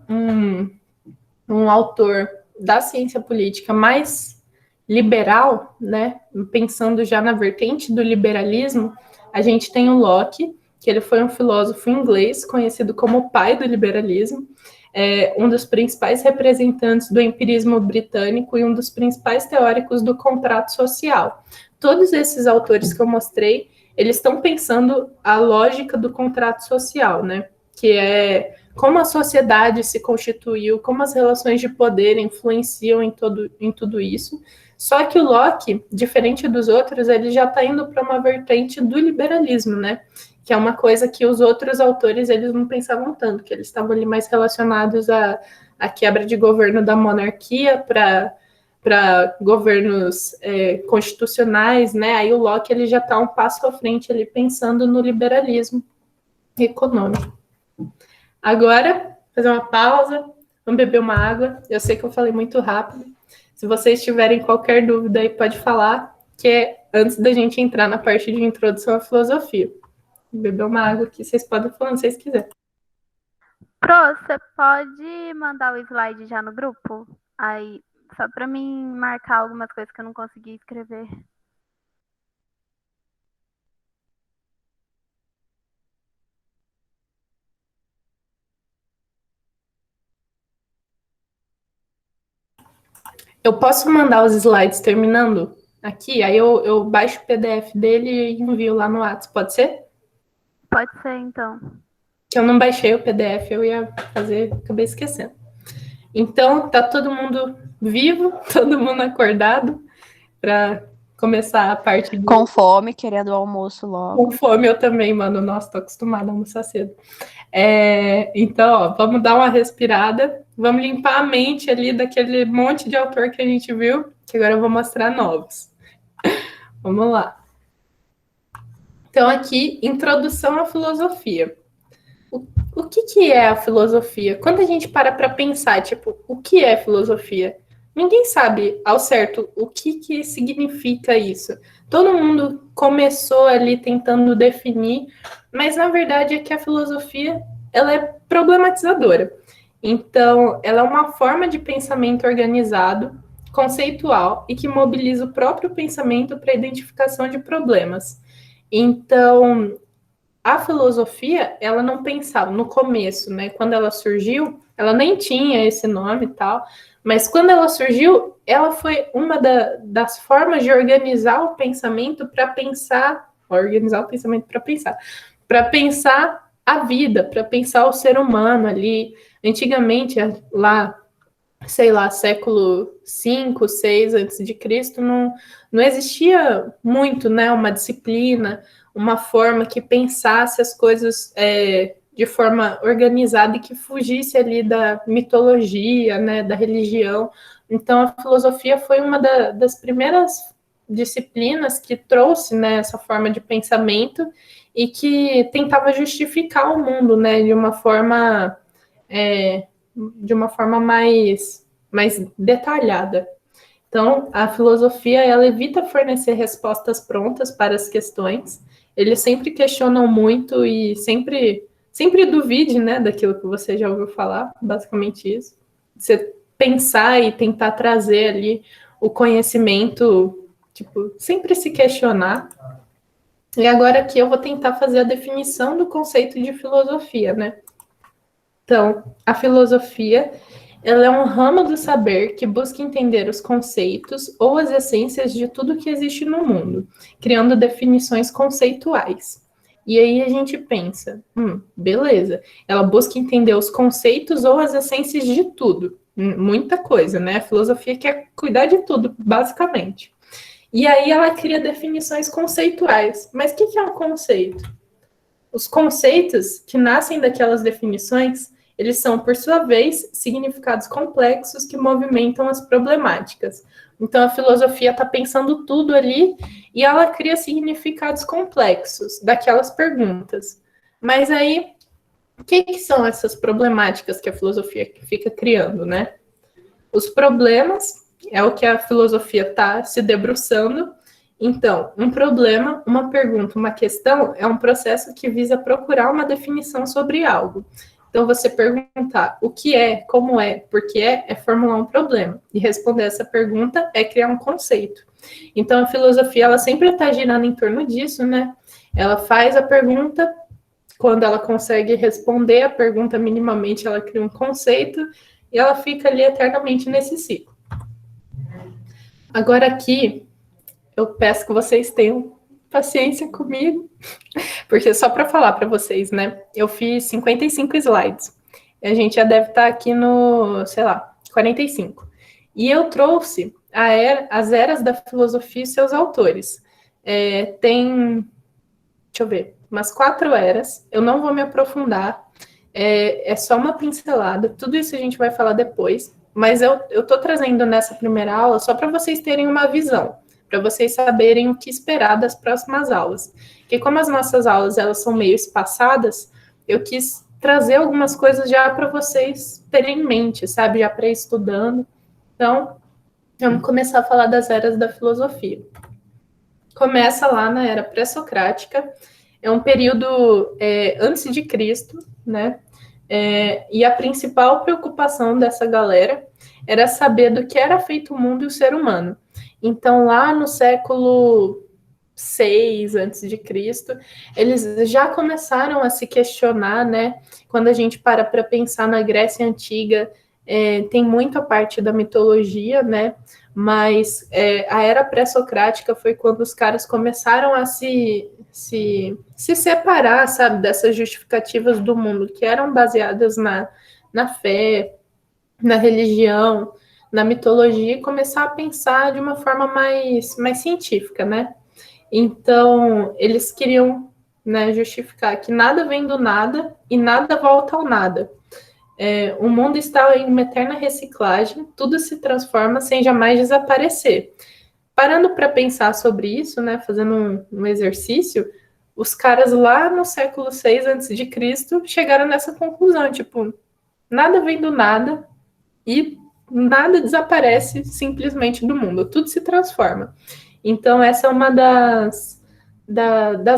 um autor da ciência política mais liberal, né, pensando já na vertente do liberalismo, a gente tem o Locke, que ele foi um filósofo inglês, conhecido como o pai do liberalismo, um dos principais representantes do empirismo britânico e um dos principais teóricos do contrato social. Todos esses autores que eu mostrei, eles estão pensando a lógica do contrato social, né? Que é como a sociedade se constituiu, como as relações de poder influenciam em tudo isso. Só que o Locke, diferente dos outros, ele já está indo para uma vertente do liberalismo, né? Que é uma coisa que os outros autores eles não pensavam tanto, que eles estavam ali mais relacionados à quebra de governo da monarquia para governos constitucionais, né? Aí o Locke ele já está um passo à frente ali pensando no liberalismo econômico. Agora, fazer uma pausa, vamos beber uma água. Eu sei que eu falei muito rápido. Se vocês tiverem qualquer dúvida aí, pode falar, que é antes da gente entrar na parte de introdução à filosofia. Vou beber uma água aqui, vocês podem falar se vocês quiserem.
Pro, você pode mandar o slide já no grupo? Aí, só para mim marcar algumas coisas que eu não consegui escrever.
Eu posso mandar os slides terminando aqui, aí eu baixo o PDF dele e envio lá no WhatsApp, pode ser?
Pode ser, então.
Que eu não baixei o PDF, eu ia fazer, acabei esquecendo. Então, tá todo mundo vivo, todo mundo acordado para começar a parte de...
Com fome, querendo o almoço logo.
Com fome eu também, mano. Nossa, tô acostumada a almoçar cedo. Então, ó, vamos dar uma respirada. Vamos limpar a mente ali daquele monte de autor que a gente viu, que agora eu vou mostrar novos. Vamos lá. Então, aqui, introdução à filosofia. O que é a filosofia? Quando a gente para pensar, tipo, o que é filosofia? Ninguém sabe ao certo o que significa isso. Todo mundo começou ali tentando definir, mas na verdade é que a filosofia ela é problematizadora. Então, ela é uma forma de pensamento organizado, conceitual e que mobiliza o próprio pensamento para a identificação de problemas. Então, a filosofia, ela não pensava no começo, né? Quando ela surgiu, ela nem tinha esse nome e tal, Mas quando ela surgiu, ela foi uma das formas de organizar o pensamento para pensar a vida, para pensar o ser humano ali. Antigamente, lá, sei lá, século 5, 6 antes de Cristo, não existia muito, né, uma disciplina, uma forma que pensasse as coisas de forma organizada e que fugisse ali da mitologia, né, da religião. Então, a filosofia foi uma das primeiras disciplinas que trouxe, né, essa forma de pensamento e que tentava justificar o mundo, né, de uma forma mais detalhada. Então, a filosofia, ela evita fornecer respostas prontas para as questões. Eles sempre questionam muito e sempre duvide, né, daquilo que você já ouviu falar, basicamente isso. Você pensar e tentar trazer ali o conhecimento, tipo, sempre se questionar. E agora aqui eu vou tentar fazer a definição do conceito de filosofia, né? Então, a filosofia, ela é um ramo do saber que busca entender os conceitos ou as essências de tudo que existe no mundo, criando definições conceituais. E aí a gente pensa, beleza, ela busca entender os conceitos ou as essências de tudo. Muita coisa, né? A filosofia quer cuidar de tudo, basicamente. E aí ela cria definições conceituais. Mas o que é um conceito? Os conceitos que nascem daquelas definições, eles são, por sua vez, significados complexos que movimentam as problemáticas. Então, a filosofia está pensando tudo ali e ela cria significados complexos daquelas perguntas. Mas aí, o que são essas problemáticas que a filosofia fica criando, né? Os problemas é o que a filosofia está se debruçando. Então, um problema, uma pergunta, uma questão é um processo que visa procurar uma definição sobre algo. Então, você perguntar o que é, como é, por que é formular um problema. E responder essa pergunta é criar um conceito. Então, a filosofia, ela sempre está girando em torno disso, né? Ela faz a pergunta, quando ela consegue responder a pergunta minimamente, ela cria um conceito e ela fica ali eternamente nesse ciclo. Agora aqui, eu peço que vocês tenham paciência comigo, porque só para falar para vocês, né? Eu fiz 55 slides. E a gente já deve estar aqui no, sei lá, 45. E eu trouxe as eras da filosofia e seus autores. Deixa eu ver, umas 4 eras. Eu não vou me aprofundar. É só uma pincelada. Tudo isso a gente vai falar depois. Mas eu estou trazendo nessa primeira aula só para vocês terem uma visão, para vocês saberem o que esperar das próximas aulas. Porque como as nossas aulas elas são meio espaçadas, eu quis trazer algumas coisas já para vocês terem em mente, sabe? Já pré-estudando. Então, vamos começar a falar das eras da filosofia. Começa lá na era pré-socrática, é um período antes de Cristo, né? E a principal preocupação dessa galera era saber do que era feito o mundo e o ser humano. Então, lá no século 6 antes de Cristo, eles já começaram a se questionar, né? Quando a gente para pensar na Grécia Antiga, tem muito a parte da mitologia, né? Mas a era pré-socrática foi quando os caras começaram a se separar, sabe, dessas justificativas do mundo que eram baseadas na fé, na religião, na mitologia, e começar a pensar de uma forma mais científica, né? Então, eles queriam, né, justificar que nada vem do nada e nada volta ao nada. O mundo está em uma eterna reciclagem, tudo se transforma sem jamais desaparecer. Parando para pensar sobre isso, né, fazendo um exercício, os caras lá no século 6 antes de Cristo chegaram nessa conclusão, tipo, nada vem do nada e nada desaparece simplesmente do mundo, tudo se transforma. Então, essa é uma das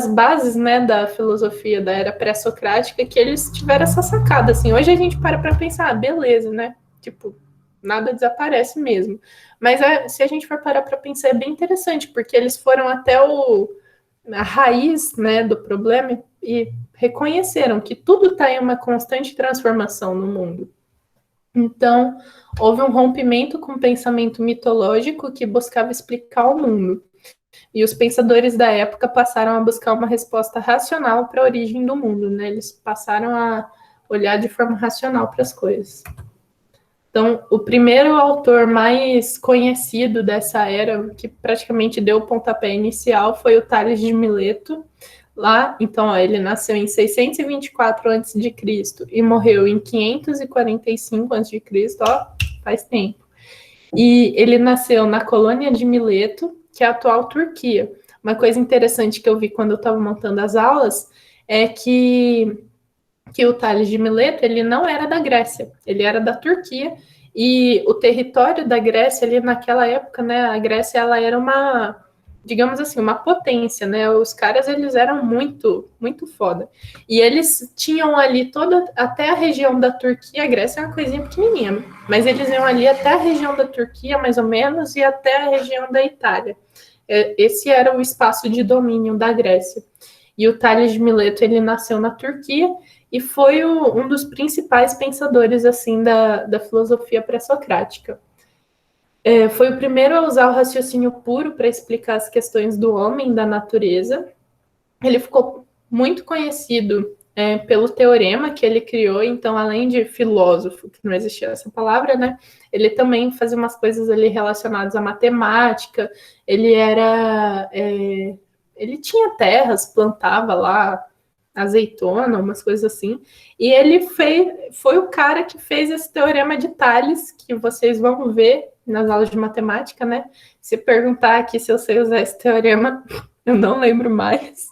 bases, né, da filosofia da era pré-socrática, que eles tiveram essa sacada, assim. Hoje a gente para pensar, beleza, né? Tipo, nada desaparece mesmo. Mas se a gente for parar para pensar, é bem interessante, porque eles foram até a raiz, né, do problema e reconheceram que tudo está em uma constante transformação no mundo. Então, houve um rompimento com o pensamento mitológico que buscava explicar o mundo. E os pensadores da época passaram a buscar uma resposta racional para a origem do mundo, né? Eles passaram a olhar de forma racional para as coisas. Então, o primeiro autor mais conhecido dessa era, que praticamente deu o pontapé inicial, foi o Tales de Mileto. Lá, então, ó, ele nasceu em 624 a.C. e morreu em 545 a.C., ó, faz tempo. E ele nasceu na colônia de Mileto, que é a atual Turquia. Uma coisa interessante que eu vi quando eu estava montando as aulas é que o Tales de Mileto, ele não era da Grécia, ele era da Turquia, e o território da Grécia, ali naquela época, né, a Grécia, ela era uma, digamos assim, uma potência, né, os caras, eles eram muito, muito foda, e eles tinham ali toda, até a região da Turquia, a Grécia é uma coisinha pequenininha, mas eles iam ali até a região da Turquia, mais ou menos, e até a região da Itália. Esse era o espaço de domínio da Grécia. E o Tales de Mileto, ele nasceu na Turquia, e foi um dos principais pensadores assim da filosofia pré-socrática. Foi o primeiro a usar o raciocínio puro para explicar as questões do homem, da natureza. Ele ficou muito conhecido pelo teorema que ele criou, então, além de filósofo, que não existia essa palavra, né? Ele também fazia umas coisas ali relacionadas à matemática, ele tinha terras, plantava lá azeitona, umas coisas assim, e ele foi o cara que fez esse teorema de Tales, que vocês vão ver nas aulas de matemática, né? Se perguntar aqui se eu sei usar esse teorema, eu não lembro mais,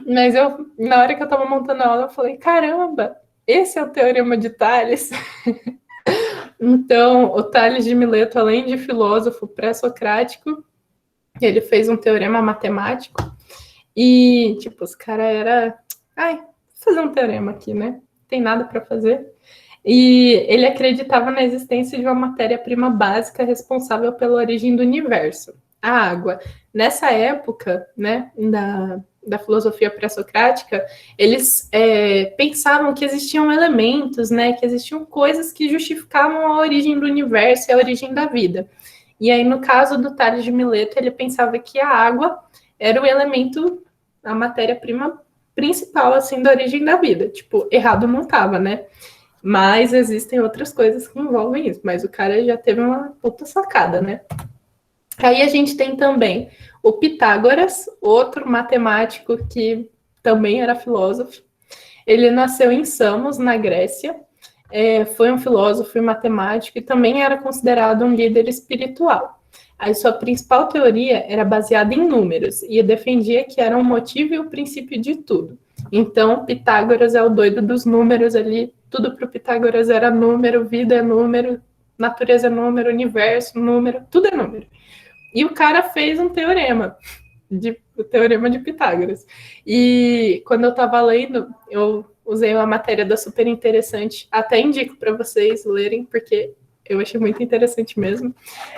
mas na hora que eu estava montando a aula, eu falei, caramba, esse é o teorema de Tales. Então, o Tales de Mileto, além de filósofo pré-socrático, ele fez um teorema matemático, e, tipo, os caras eram... Ai, vou fazer um teorema aqui, né? Não tem nada para fazer. E ele acreditava na existência de uma matéria-prima básica responsável pela origem do universo, a água. Nessa época, né, da filosofia pré-socrática, eles pensavam que existiam elementos, né, que existiam coisas que justificavam a origem do universo e a origem da vida. E aí, no caso do Tales de Mileto, ele pensava que a água era o elemento, a matéria-prima principal, assim, da origem da vida. Tipo, errado não estava, né? Mas existem outras coisas que envolvem isso. Mas o cara já teve uma puta sacada, né? Aí a gente tem também o Pitágoras, outro matemático que também era filósofo. Ele nasceu em Samos, na Grécia. Foi um filósofo e matemático e também era considerado um líder espiritual. A sua principal teoria era baseada em números e defendia que era um motivo e o princípio de tudo. Então, Pitágoras é o doido dos números ali, tudo para o Pitágoras era número, vida é número, natureza é número, universo, número, tudo é número. E o cara fez um teorema, o teorema de Pitágoras. E quando eu estava lendo, eu usei uma matéria da Super Interessante, até indico para vocês lerem, porque eu achei muito interessante mesmo.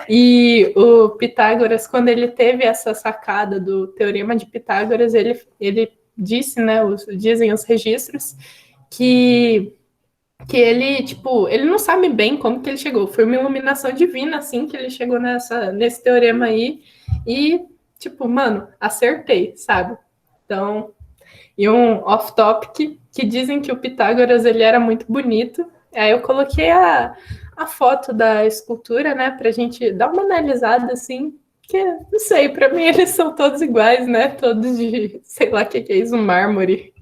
E o Pitágoras, quando ele teve essa sacada do teorema de Pitágoras, ele disse, né, dizem os registros, que ele, tipo, ele não sabe bem como que ele chegou. Foi uma iluminação divina, assim, que ele chegou nesse teorema aí. E, tipo, mano, acertei, sabe? Então, e um off-topic, que dizem que o Pitágoras, ele era muito bonito. Aí eu coloquei a foto da escultura, né, pra gente dar uma analisada, assim, que, não sei, pra mim eles são todos iguais, né, todos de, sei lá o que é isso, um mármore.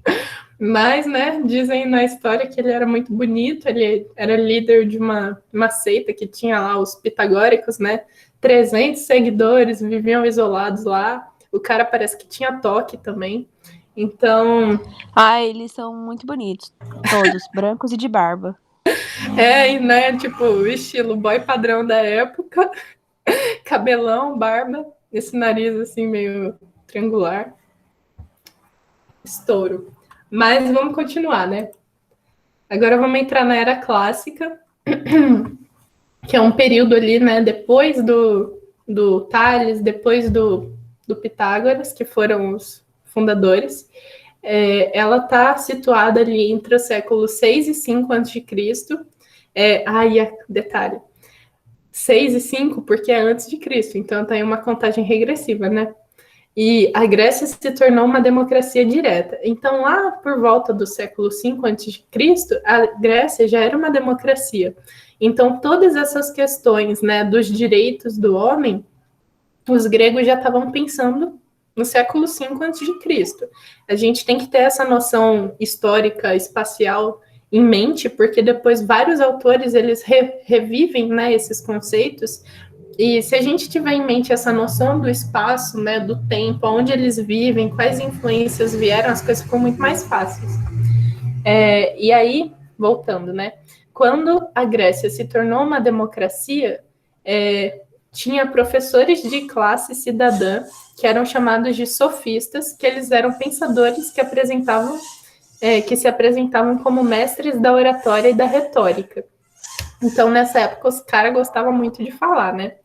Mas, né, dizem na história que ele era muito bonito, ele era líder de uma seita que tinha lá os pitagóricos, né, 300 seguidores, viviam isolados lá, o cara parece que tinha toque também, então...
Eles são muito bonitos, todos, brancos e de barba.
E, né, tipo, o estilo boy padrão da época, cabelão, barba, esse nariz, assim, meio triangular, estouro. Mas vamos continuar, né? Agora vamos entrar na Era Clássica, que é um período ali, né, depois do Tales, depois do Pitágoras, que foram os fundadores. Ela está situada ali entre os séculos 6 e 5 a.C., Detalhe, 6 e 5 porque é antes de Cristo, então tem uma contagem regressiva, né? E a Grécia se tornou uma democracia direta. Então, lá por volta do século V a.C., a Grécia já era uma democracia. Então, todas essas questões, né, dos direitos do homem, os gregos já estavam pensando no século V a.C. A gente tem que ter essa noção histórica, espacial em mente, porque depois vários autores eles revivem, né, esses conceitos. E se a gente tiver em mente essa noção do espaço, né, do tempo, onde eles vivem, quais influências vieram, as coisas ficam muito mais fáceis. E aí, voltando, né, quando a Grécia se tornou uma democracia, tinha professores de classe cidadã que eram chamados de sofistas, que eles eram pensadores que se apresentavam como mestres da oratória e da retórica. Então, nessa época, os caras gostavam muito de falar, né?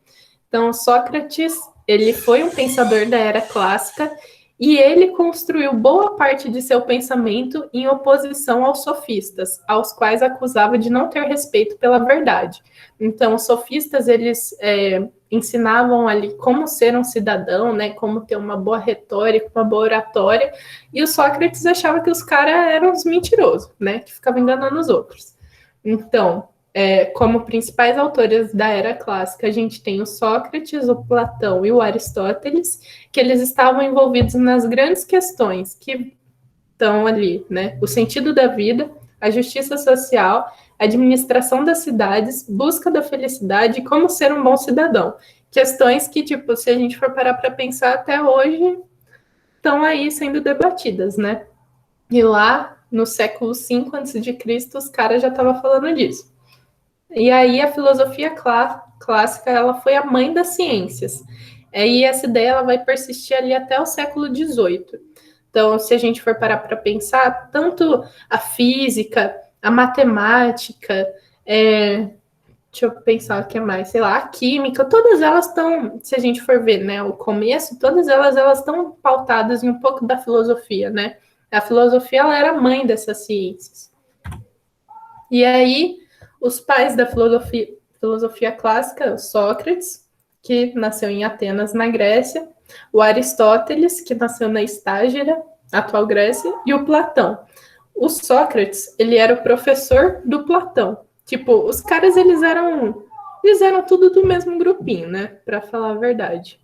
Então, Sócrates, ele foi um pensador da era clássica e ele construiu boa parte de seu pensamento em oposição aos sofistas, aos quais acusava de não ter respeito pela verdade. Então, os sofistas, eles ensinavam ali como ser um cidadão, né, como ter uma boa retórica, uma boa oratória, e o Sócrates achava que os caras eram uns mentirosos, né, que ficavam enganando os outros. Então, como principais autores da era clássica, a gente tem o Sócrates, o Platão e o Aristóteles, que eles estavam envolvidos nas grandes questões que estão ali, né? O sentido da vida, a justiça social, a administração das cidades, busca da felicidade e como ser um bom cidadão. Questões que, tipo, se a gente for parar para pensar até hoje, estão aí sendo debatidas, né? E lá, no século V a.C., os caras já estavam falando disso. E aí a filosofia clássica, ela foi a mãe das ciências. E essa ideia ela vai persistir ali até o século XVIII. Então, se a gente for parar para pensar, tanto a física, a matemática, deixa eu pensar o que mais, sei lá, a química, todas elas estão, se a gente for ver, né, o começo, todas elas estão pautadas em um pouco da filosofia, né? A filosofia, ela era a mãe dessas ciências. E aí, os pais da filosofia clássica, Sócrates, que nasceu em Atenas, na Grécia, o Aristóteles, que nasceu na Estágira, atual Grécia, e o Platão. O Sócrates, ele era o professor do Platão. Tipo, os caras, eles eram tudo do mesmo grupinho, né? Para falar a verdade.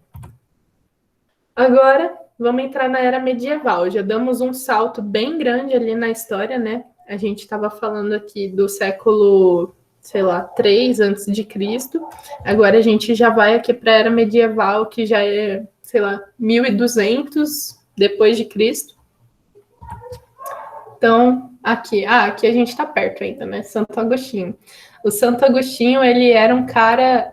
Agora, vamos entrar na Era Medieval. Já damos um salto bem grande ali na história, né? A gente estava falando aqui do século, sei lá, 3 a.C. Agora a gente já vai aqui para a Era Medieval, que já é, sei lá, 1200 depois de Cristo. Então, aqui a gente está perto ainda, né? Santo Agostinho. O Santo Agostinho, ele era um cara...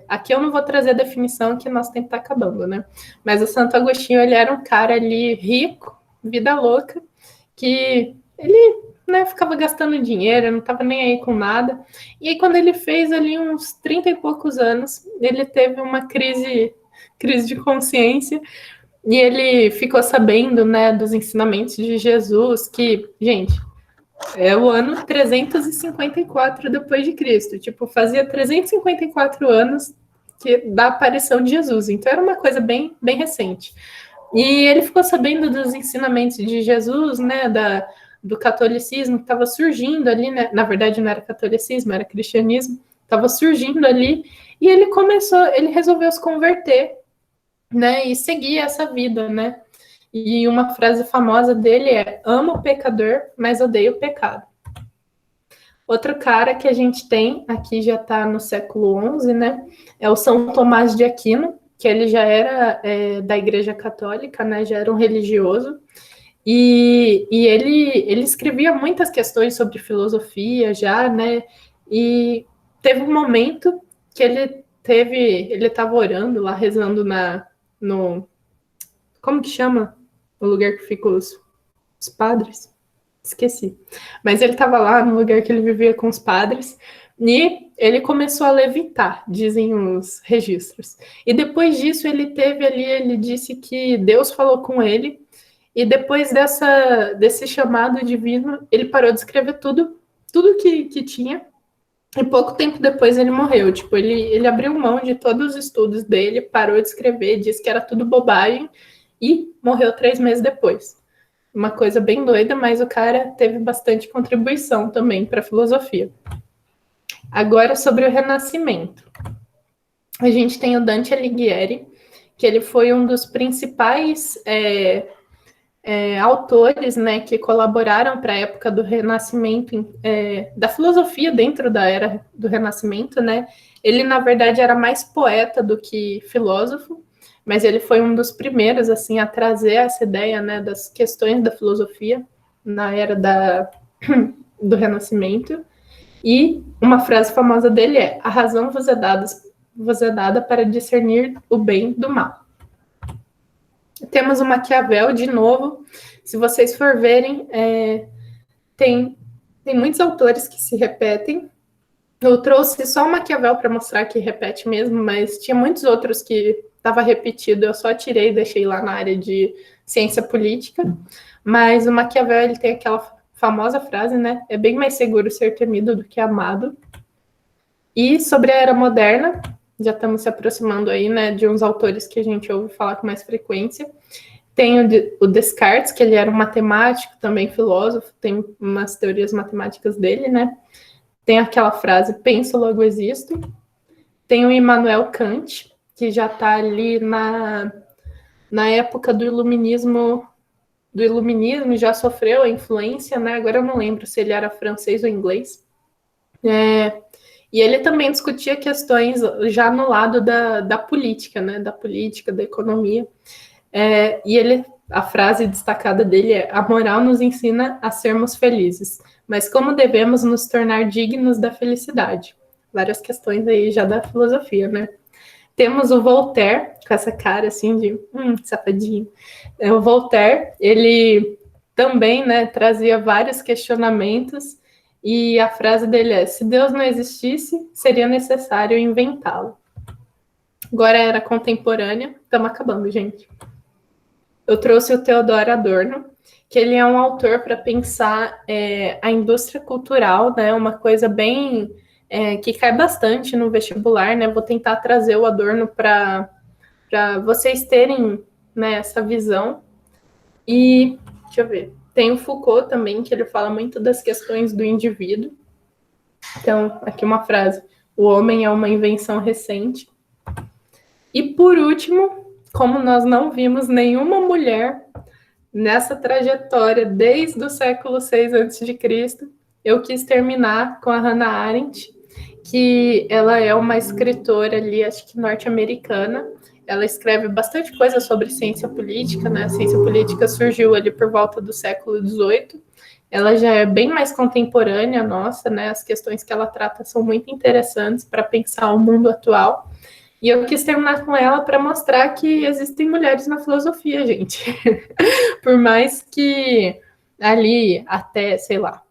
aqui eu não vou trazer a definição, que nosso tempo está acabando, né? Mas o Santo Agostinho, ele era um cara ali rico, vida louca, que ele, né, ficava gastando dinheiro, não estava nem aí com nada. E aí, quando ele fez ali uns 30 e poucos anos, ele teve uma crise de consciência, e ele ficou sabendo, né, dos ensinamentos de Jesus, que, gente, é o ano 354 depois de Cristo. Tipo, fazia 354 anos da aparição de Jesus. Então, era uma coisa bem, bem recente. E ele ficou sabendo dos ensinamentos de Jesus, né, do catolicismo que estava surgindo ali, né? Na verdade, não era catolicismo, era cristianismo. Estava surgindo ali. E ele resolveu se converter, né, e seguir essa vida, né? E uma frase famosa dele é: amo o pecador, mas odeio o pecado. Outro cara que a gente tem, aqui já está no século XI, né? É o São Tomás de Aquino, que ele já era da Igreja Católica, né? Já era um religioso. E ele escrevia muitas questões sobre filosofia já, né? E teve um momento que ele estava orando lá, rezando no... Como que chama? O lugar que ficam os padres? Esqueci. Mas ele estava lá no lugar que ele vivia com os padres e ele começou a levitar, dizem os registros. E depois disso ele disse que Deus falou com ele e depois desse chamado divino, ele parou de escrever tudo que tinha E pouco tempo depois ele morreu. Tipo, ele abriu mão de todos os estudos dele, parou de escrever, disse que era tudo bobagem e morreu 3 meses depois. Uma coisa bem doida, mas o cara teve bastante contribuição também para a filosofia. Agora, sobre o Renascimento. A gente tem o Dante Alighieri, que ele foi um dos principais autores, né, que colaboraram para a época do Renascimento, da filosofia dentro da era do Renascimento, né? Ele, na verdade, era mais poeta do que filósofo, mas ele foi um dos primeiros, assim, a trazer essa ideia, né, das questões da filosofia na era do Renascimento. E uma frase famosa dele é: a razão vos é dada para discernir o bem do mal. Temos o Maquiavel, de novo. Se vocês for verem, tem muitos autores que se repetem. Eu trouxe só o Maquiavel para mostrar que repete mesmo, mas tinha muitos outros que estava repetido. Eu só tirei e deixei lá na área de ciência política. Mas o Maquiavel, ele tem aquela famosa frase, né? É bem mais seguro ser temido do que amado. E sobre a era moderna, já estamos se aproximando aí, né, de uns autores que a gente ouve falar com mais frequência. Tem o Descartes, que ele era um matemático, também filósofo, tem umas teorias matemáticas dele, né? Tem aquela frase, penso, logo existo. Tem o Immanuel Kant, que já está ali na época do iluminismo, já sofreu a influência, né? Agora eu não lembro se ele era francês ou inglês. E ele também discutia questões já no lado da política, né? Da política, da economia. E a frase destacada dele é: a moral nos ensina a sermos felizes, mas como devemos nos tornar dignos da felicidade? Várias questões aí já da filosofia, né? Temos o Voltaire, com essa cara assim de safadinho. O Voltaire, ele também, né, trazia vários questionamentos, e a frase dele é: se Deus não existisse, seria necessário inventá-lo. Agora era contemporânea, estamos acabando, gente. Eu trouxe o Theodor Adorno, que ele é um autor para pensar a indústria cultural, né? Uma coisa bem que cai bastante no vestibular, né? Vou tentar trazer o Adorno para vocês terem, né, essa visão. E deixa eu ver. Tem o Foucault também, que ele fala muito das questões do indivíduo. Então, aqui uma frase: o homem é uma invenção recente. E por último, como nós não vimos nenhuma mulher nessa trajetória desde o século VI a.C., eu quis terminar com a Hannah Arendt, que ela é uma escritora ali, acho que norte-americana. Ela escreve bastante coisa sobre ciência política, né? A ciência política surgiu ali por volta do século XVIII. Ela já é bem mais contemporânea nossa, né? As questões que ela trata são muito interessantes para pensar o mundo atual. E eu quis terminar com ela para mostrar que existem mulheres na filosofia, gente. Por mais que ali até, sei lá,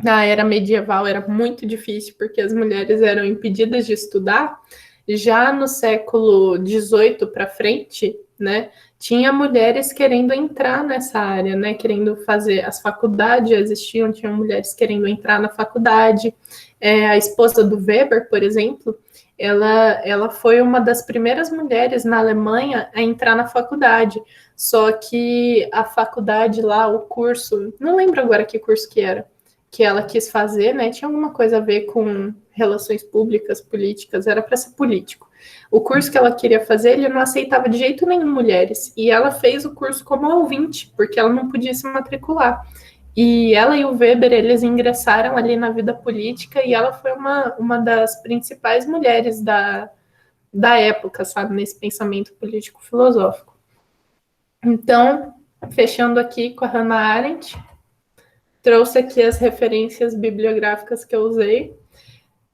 na era medieval era muito difícil, porque as mulheres eram impedidas de estudar. Já no século XVIII para frente, né, tinha mulheres querendo entrar nessa área, né, querendo fazer as faculdades, já existiam, tinham mulheres querendo entrar na faculdade. A esposa do Weber, por exemplo, ela foi uma das primeiras mulheres na Alemanha a entrar na faculdade, só que a faculdade lá, o curso, não lembro agora que curso que era, que ela quis fazer, né, tinha alguma coisa a ver com relações públicas, políticas, era para ser político. O curso que ela queria fazer, ele não aceitava de jeito nenhum mulheres, e ela fez o curso como ouvinte, porque ela não podia se matricular. E ela e o Weber, eles ingressaram ali na vida política, e ela foi uma das principais mulheres da época, sabe, nesse pensamento político-filosófico. Então, fechando aqui com a Hannah Arendt, trouxe aqui as referências bibliográficas que eu usei.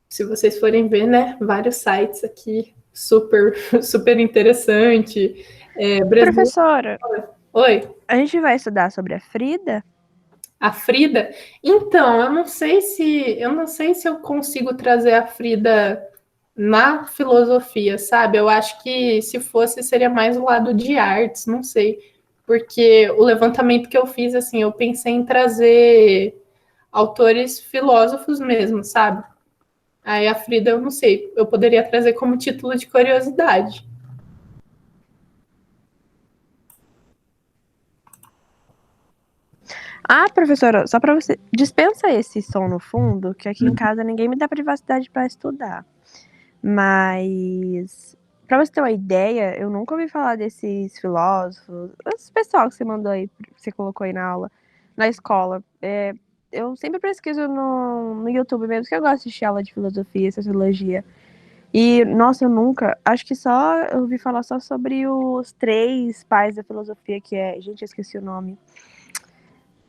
Se vocês forem ver, né, vários sites aqui, super, super interessante.
Professora,
Oi?
a gente vai estudar sobre a Frida?
A Frida? Então, eu não sei se eu consigo trazer a Frida na filosofia, sabe? Eu acho que se fosse, seria mais o lado de artes, não sei. Porque o levantamento que eu fiz, assim, eu pensei em trazer autores filósofos mesmo, sabe? Aí a Frida, eu não sei, eu poderia trazer como título de curiosidade.
Ah, professora, só pra você. Dispensa esse som no fundo, que aqui em casa ninguém me dá privacidade pra estudar. Mas, pra você ter uma ideia, eu nunca ouvi falar desses filósofos, esse pessoal que você mandou aí, que você colocou aí na aula, na escola. Eu sempre pesquiso no YouTube mesmo, que eu gosto de assistir aula de filosofia, sociologia. E, nossa, eu nunca, acho que só eu ouvi falar só sobre os três pais da filosofia, que é, gente, eu esqueci o nome.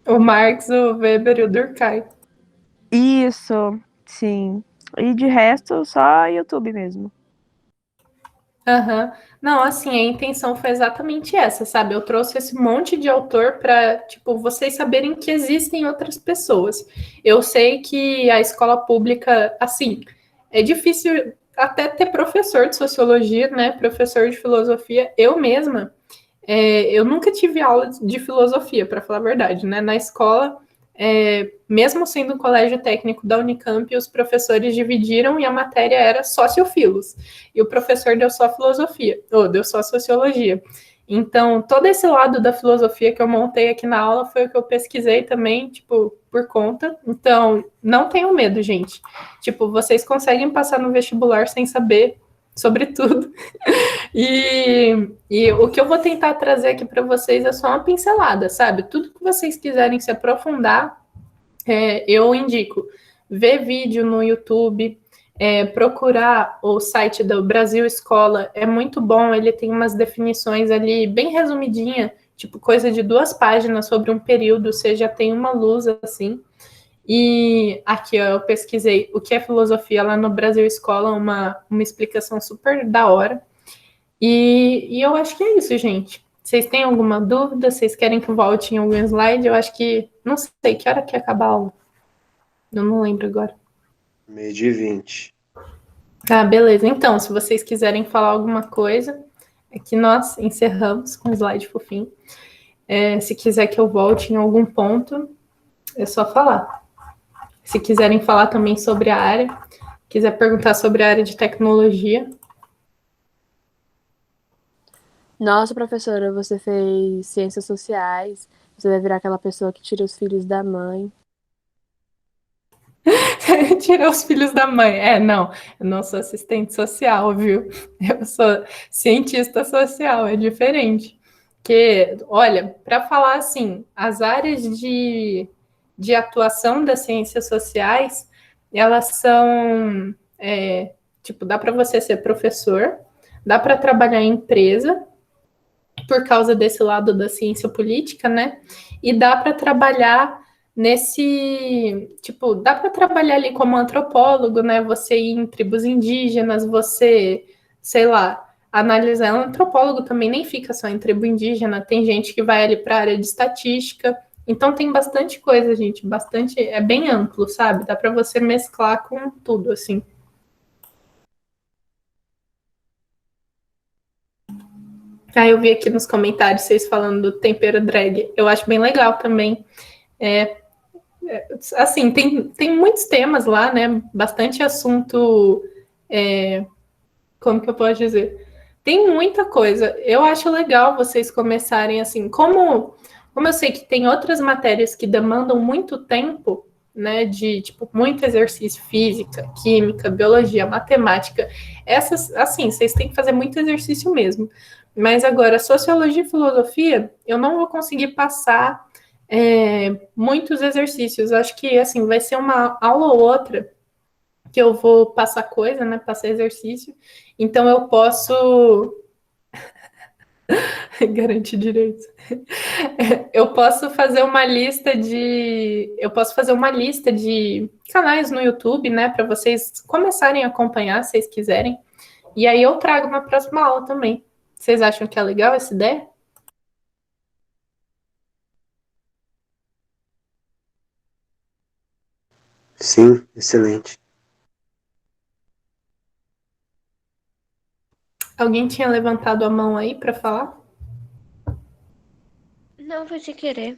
O Marx, o Weber e o Durkheim.
Isso, sim. E de resto, só YouTube mesmo.
Uhum. Não, assim, a intenção foi exatamente essa, sabe? Eu trouxe esse monte de autor para, tipo, vocês saberem que existem outras pessoas. Eu sei que a escola pública, assim, é difícil até ter professor de sociologia, né? Professor de filosofia. Eu mesma, eu nunca tive aula de filosofia, para falar a verdade, né? Na escola, mesmo sendo um colégio técnico da Unicamp, os professores dividiram e a matéria era sociofilos. E o professor deu só filosofia, ou deu só sociologia. Então, todo esse lado da filosofia que eu montei aqui na aula foi o que eu pesquisei também, tipo, por conta. Então, não tenham medo, gente. Tipo, vocês conseguem passar no vestibular sem saber sobre tudo. E o que eu vou tentar trazer aqui para vocês é só uma pincelada, sabe? Tudo que vocês quiserem se aprofundar, eu indico ver vídeo no YouTube, procurar o site do Brasil Escola, é muito bom, ele tem umas definições ali bem resumidinha, tipo coisa de 2 páginas sobre um período, você já tem uma luz assim. E aqui ó, eu pesquisei o que é filosofia lá no Brasil Escola, uma explicação super da hora. E eu acho que é isso, gente. Vocês têm alguma dúvida? Vocês querem que eu volte em algum slide? Eu acho que. Não sei, que hora que acaba a aula? Eu não lembro agora.
12h20.
Ah, beleza. Então, se vocês quiserem falar alguma coisa, é que nós encerramos com o slide fofinho. Se quiser que eu volte em algum ponto, é só falar. Se quiserem falar também sobre a área, quiser perguntar sobre a área de tecnologia.
Nossa, professora, você fez ciências sociais, você vai virar aquela pessoa que tira os filhos da mãe.
Tirar os filhos da mãe. Não, eu não sou assistente social, viu? Eu sou cientista social, é diferente. Que, olha, para falar assim, as áreas de atuação das ciências sociais, elas são, tipo, dá para você ser professor, dá para trabalhar em empresa, por causa desse lado da ciência política, né? E dá para trabalhar tipo, dá para trabalhar ali como antropólogo, né? Você ir em tribos indígenas, você, sei lá, analisar. Um antropólogo também nem fica só em tribo indígena, tem gente que vai ali para a área de estatística. Então tem bastante coisa, gente, bastante, é bem amplo, sabe? Dá para você mesclar com tudo, assim. Eu vi aqui nos comentários vocês falando do tempero drag. Eu acho bem legal também. Assim, tem muitos temas lá, né? Bastante assunto. Como que eu posso dizer? Tem muita coisa. Eu acho legal vocês começarem assim. Como eu sei que tem outras matérias que demandam muito tempo, né? De tipo, muito exercício, física, química, biologia, matemática. Essas, assim, vocês têm que fazer muito exercício mesmo. Mas agora, sociologia e filosofia, eu não vou conseguir passar muitos exercícios. Acho que assim vai ser uma aula ou outra que eu vou passar coisa, né? Passar exercício. Então eu posso garantir direitos. Eu posso fazer uma lista de canais no YouTube, né? Para vocês começarem a acompanhar, se vocês quiserem. E aí eu trago na próxima aula também. Vocês acham que é legal essa ideia?
Sim, excelente.
Alguém tinha levantado a mão aí para falar?
Não, foi sem querer.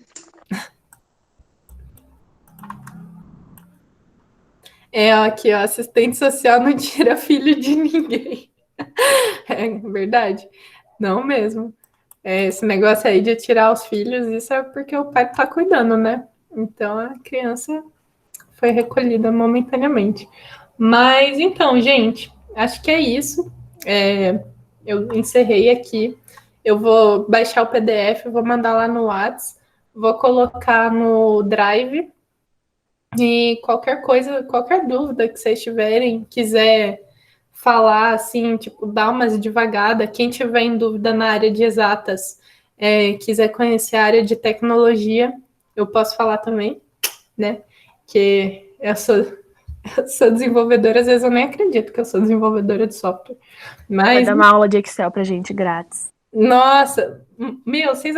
Aqui, ó, assistente social não tira filho de ninguém. É verdade? Não mesmo. Esse negócio aí de tirar os filhos, isso é porque o pai tá cuidando, né? Então a criança foi recolhida momentaneamente. Mas então, gente, acho que é isso. Eu encerrei aqui. Eu vou baixar o PDF, vou mandar lá no WhatsApp, vou colocar no Drive. E qualquer coisa, qualquer dúvida que vocês tiverem, quiser falar assim, tipo, dar umas devagada, quem tiver em dúvida na área de exatas, quiser conhecer a área de tecnologia, eu posso falar também, né? Que eu sou desenvolvedora, às vezes eu nem acredito que eu sou desenvolvedora de software.
Vai
Mas,
dar uma aula de Excel pra gente grátis.
nossa, meu, vocês